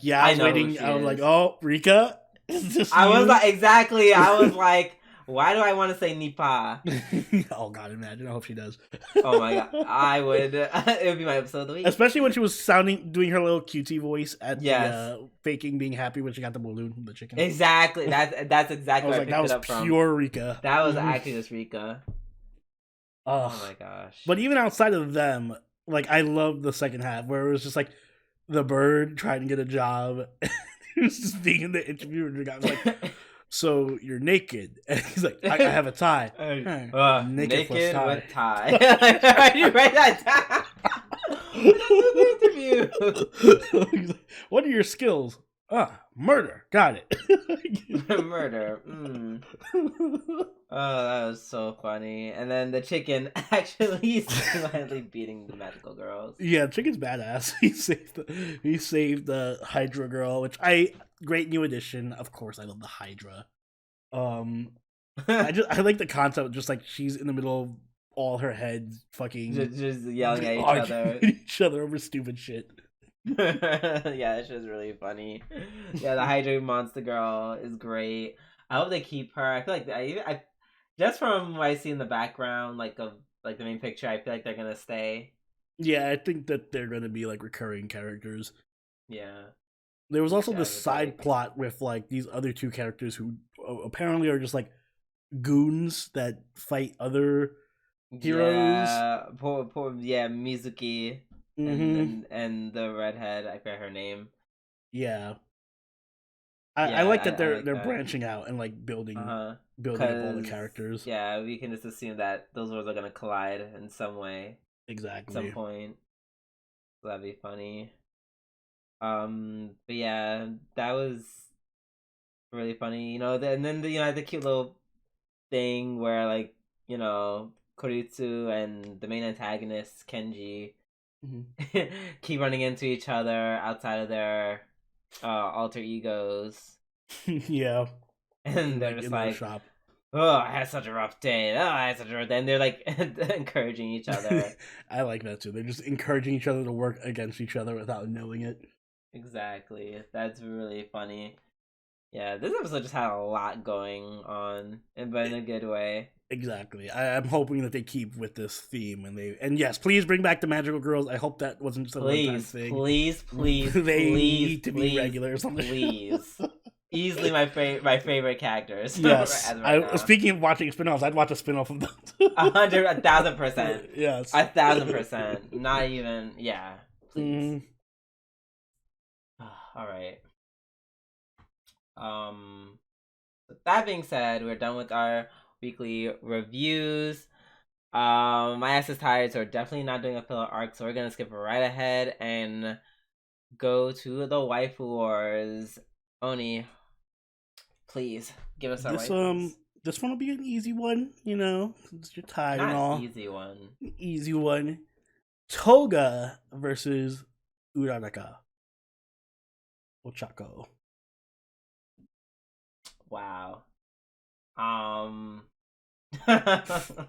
yeah, I was waiting. I was like, oh, Rika. I was like, exactly. I was like, why do I want to say Nipa? Oh God, imagine. I hope she does. Oh my God, I would. It would be my episode of the week. Especially when she was doing her little cutie voice at the faking being happy when she got the balloon from the chicken. Exactly. That's exactly. I was like, that was pure Rika. That was actually just Rika. Oh my gosh. But even outside of them, like I loved the second half where it was just like the bird trying to get a job. He was just being in the interview, and the guy was like, "So you're naked?" And he's like, "I have a tie." Naked with tie. You write that down. What are your skills? Murder. Got it. Murder. Oh, that was so funny. And then the chicken actually single-handedly beating the magical girls. Yeah, chicken's badass. He saved the Hydra girl, which great new addition. Of course, I love the Hydra. I like the concept, just like she's in the middle of all her heads fucking just yelling at each other over stupid shit. Yeah, that shit's really funny. Yeah, the Hydra monster girl is great. I hope they keep her. I feel like I just from what I see in the background, like of like the main picture, I feel like they're gonna stay. Yeah, I think that they're gonna be like recurring characters. Yeah. There was also this side plot with like these other two characters who apparently are just like goons that fight other heroes. Yeah, poor Mizuki and the redhead. I forget her name. Yeah. I like that they're branching out and like building up all the characters. Yeah, we can just assume that those worlds are gonna collide in some way. Exactly. At some point. So that'd be funny. But yeah, that was really funny. And then the cute little thing where like Koritsu and the main antagonist Kenji keep running into each other outside of their alter egos, Yeah. and they're Like just in the like, shop. "Oh, I had such a rough day. Oh, I had such a rough day." And they're like encouraging each other. I like that too. They're just encouraging each other to work against each other without knowing it. Exactly. That's really funny. Yeah, this episode just had a lot going on, but in a good way. Exactly. I'm hoping that they keep with this theme, and yes, please bring back the magical girls. I hope that wasn't just a one-time thing. Please, they please, need to be regulars on the please. show. Easily my favorite characters. Yes. Now. Speaking of watching spin-offs, I'd watch a spin-off of them. 1,000%. Yes. 1,000%. Not even. Yeah. Please. All right. That being said, we're done with our weekly reviews. My ass is tired, so we're definitely not doing a filler arc, so we're gonna skip right ahead and go to the Waifu Wars. Oni, please give us our waifus. This one will be an easy one, since you're tired Not and all. Easy one. Easy one. Toga versus Uraraka. Ochako. Wow.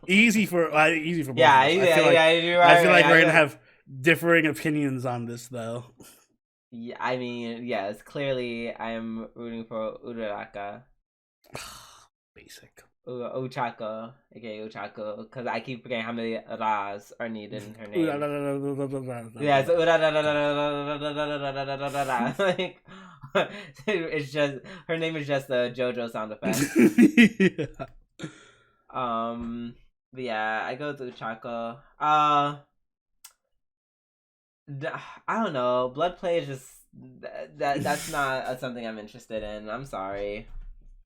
easy for both yeah, of us. I feel like we're gonna have differing opinions on this, though. Yeah, I mean, yes, clearly I'm rooting for Uraraka. Basic. Ochako, aka Ochako, because I keep forgetting how many Ras are needed in her name. Yes, like, it's just her name is just a JoJo sound effect. But yeah, I go to Ochako. I don't know. Blood play is just that's not something I'm interested in. I'm sorry.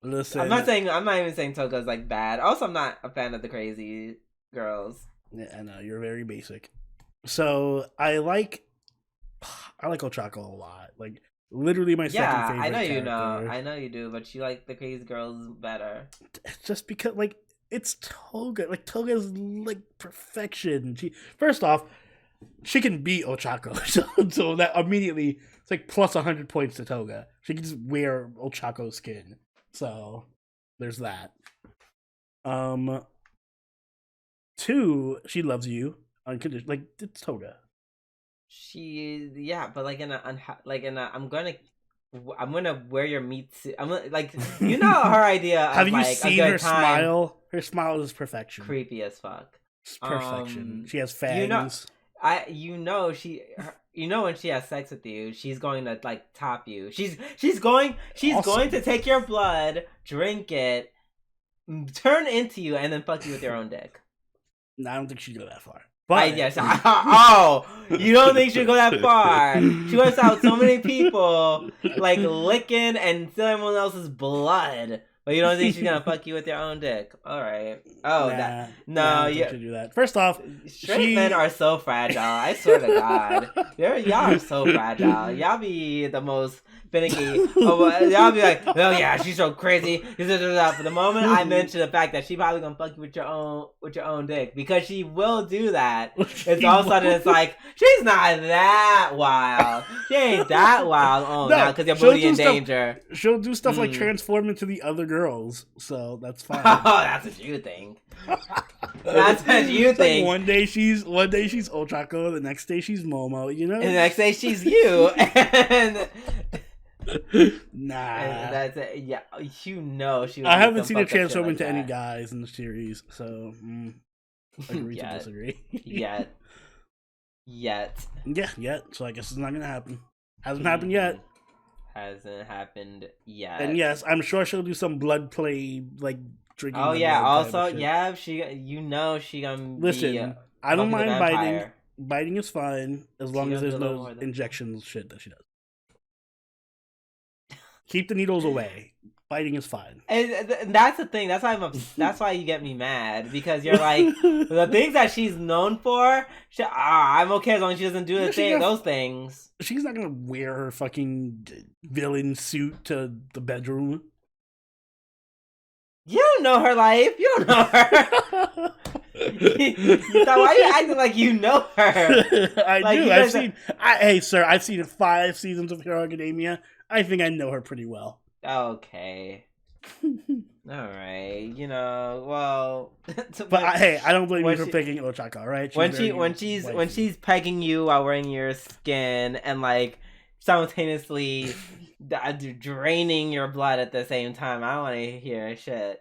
Listen, I'm not even saying Toga's like bad. Also, I'm not a fan of the crazy girls. Yeah, I know you're very basic. So I like Ochako a lot. Like literally my second favorite. I know you do, but you like the crazy girls better. Just because like it's Toga. Like Toga's like perfection. First off, she can beat Ochako, so that immediately it's like plus 100 points to Toga. She can just wear Ochako's skin. So there's that. 2, she loves you unconditionally. Like it's Toga. But like I'm gonna wear your meat suit. I'm like her idea. Of, Have you like, seen her smile? Her smile is perfection. Creepy as fuck. It's perfection. She has fangs. When she has sex with you, she's going to like top you. She's going to take your blood, drink it, turn into you, and then fuck you with your own dick. No, I don't think she'd go that far. But you don't think she'd go that far? She wants out so many people, like licking and stealing everyone else's blood. But you don't think she's gonna fuck you with your own dick? All right. Oh, you do that. First off, straight men are so fragile. I swear to God, y'all are so fragile. Y'all be the most finicky. Y'all be like, oh yeah, she's so crazy. For the moment I mention the fact that she probably gonna fuck you with your own dick, because she will do that. It's all of a sudden it's like she's not that wild. She ain't that wild. Oh no, because your booty in danger. She'll do stuff like transform into the other girls, so that's fine. Oh, that's what you think. That's what you think. Like one day she's Ochako, the next day she's Momo, And the next day she's you. And nah. And that's it. Yeah, she. I haven't seen her transform into any guys in the series, so agree to disagree. Yet. Yeah, yet. So I guess it's not gonna happen. Hasn't happened yet. Hasn't happened yet. And yes, I'm sure she'll do some blood play, like drinking. Oh yeah. Also, yeah. She gonna listen. I don't mind biting. Biting is fine as long as there's no injections shit that she does. Keep the needles away. Fighting is fine. And that's the thing. That's why that's why you get me mad, because you're like, the things that she's known for. I'm okay as long as she doesn't do those things. She's not gonna wear her fucking villain suit to the bedroom. You don't know her life. You don't know her. Why are you acting like you know her? I do. Hey, sir, I've seen 5 seasons of Hero Academia. I think I know her pretty well. Okay. Alright. Well. But hey, I don't blame you for picking Ochako, alright? When she's pegging you while wearing your skin and like simultaneously draining your blood at the same time, I don't want to hear shit.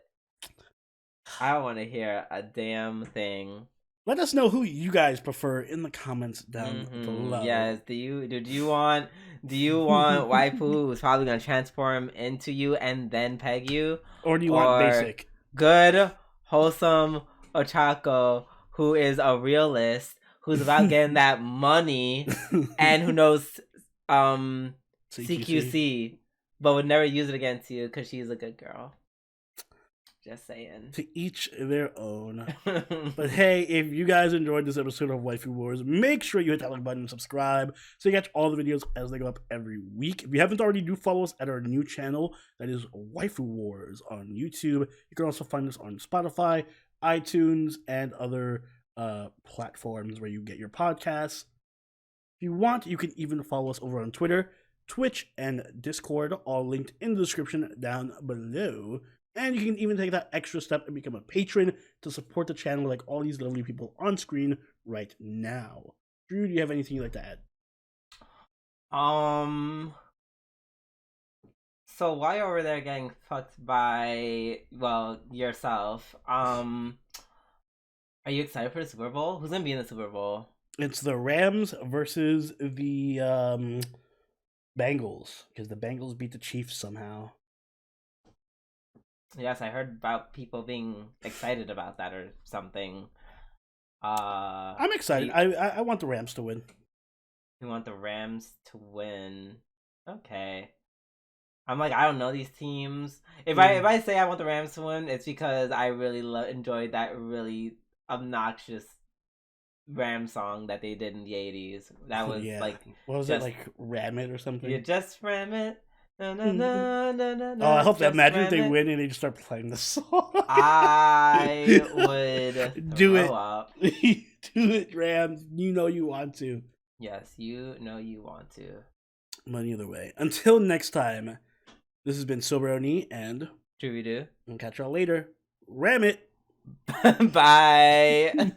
I don't want to hear a damn thing. Let us know who you guys prefer in the comments down below. Yes, do you want waifu who's probably gonna transform into you and then peg you? Or do you want basic? Good, wholesome Ochako who is a realist, who's about getting that money and who knows CQC, but would never use it against you because she's a good girl. Just saying. To each their own. But hey, if you guys enjoyed this episode of Waifu Wars, make sure you hit that like button and subscribe so you catch all the videos as they go up every week. If you haven't already, do follow us at our new channel that is Waifu Wars on YouTube. You can also find us on Spotify, iTunes, and other platforms where you get your podcasts. If you want, you can even follow us over on Twitter, Twitch, and Discord, all linked in the description down below. And you can even take that extra step and become a patron to support the channel like all these lovely people on screen right now. Drew, do you have anything you'd like to add? So while you're over there getting fucked by, well, yourself, are you excited for the Super Bowl? Who's gonna be in the Super Bowl? It's the Rams versus the Bengals, because the Bengals beat the Chiefs somehow. Yes, I heard about people being excited about that or something. I'm excited. I want the Rams to win. You want the Rams to win? Okay. I'm like, I don't know these teams. If I say I want the Rams to win, it's because I really enjoyed that really obnoxious Ram song that they did in the 80s. That was like, what was it, like Ram It or something? You just Ram It. No, I hope that imagine if they win and they just start playing the song. I would do it. Up. Do it, Rams. You know you want to. Yes, you know you want to. But either way, until next time, this has been Soberoni and We'll catch y'all later. Ram it. Bye.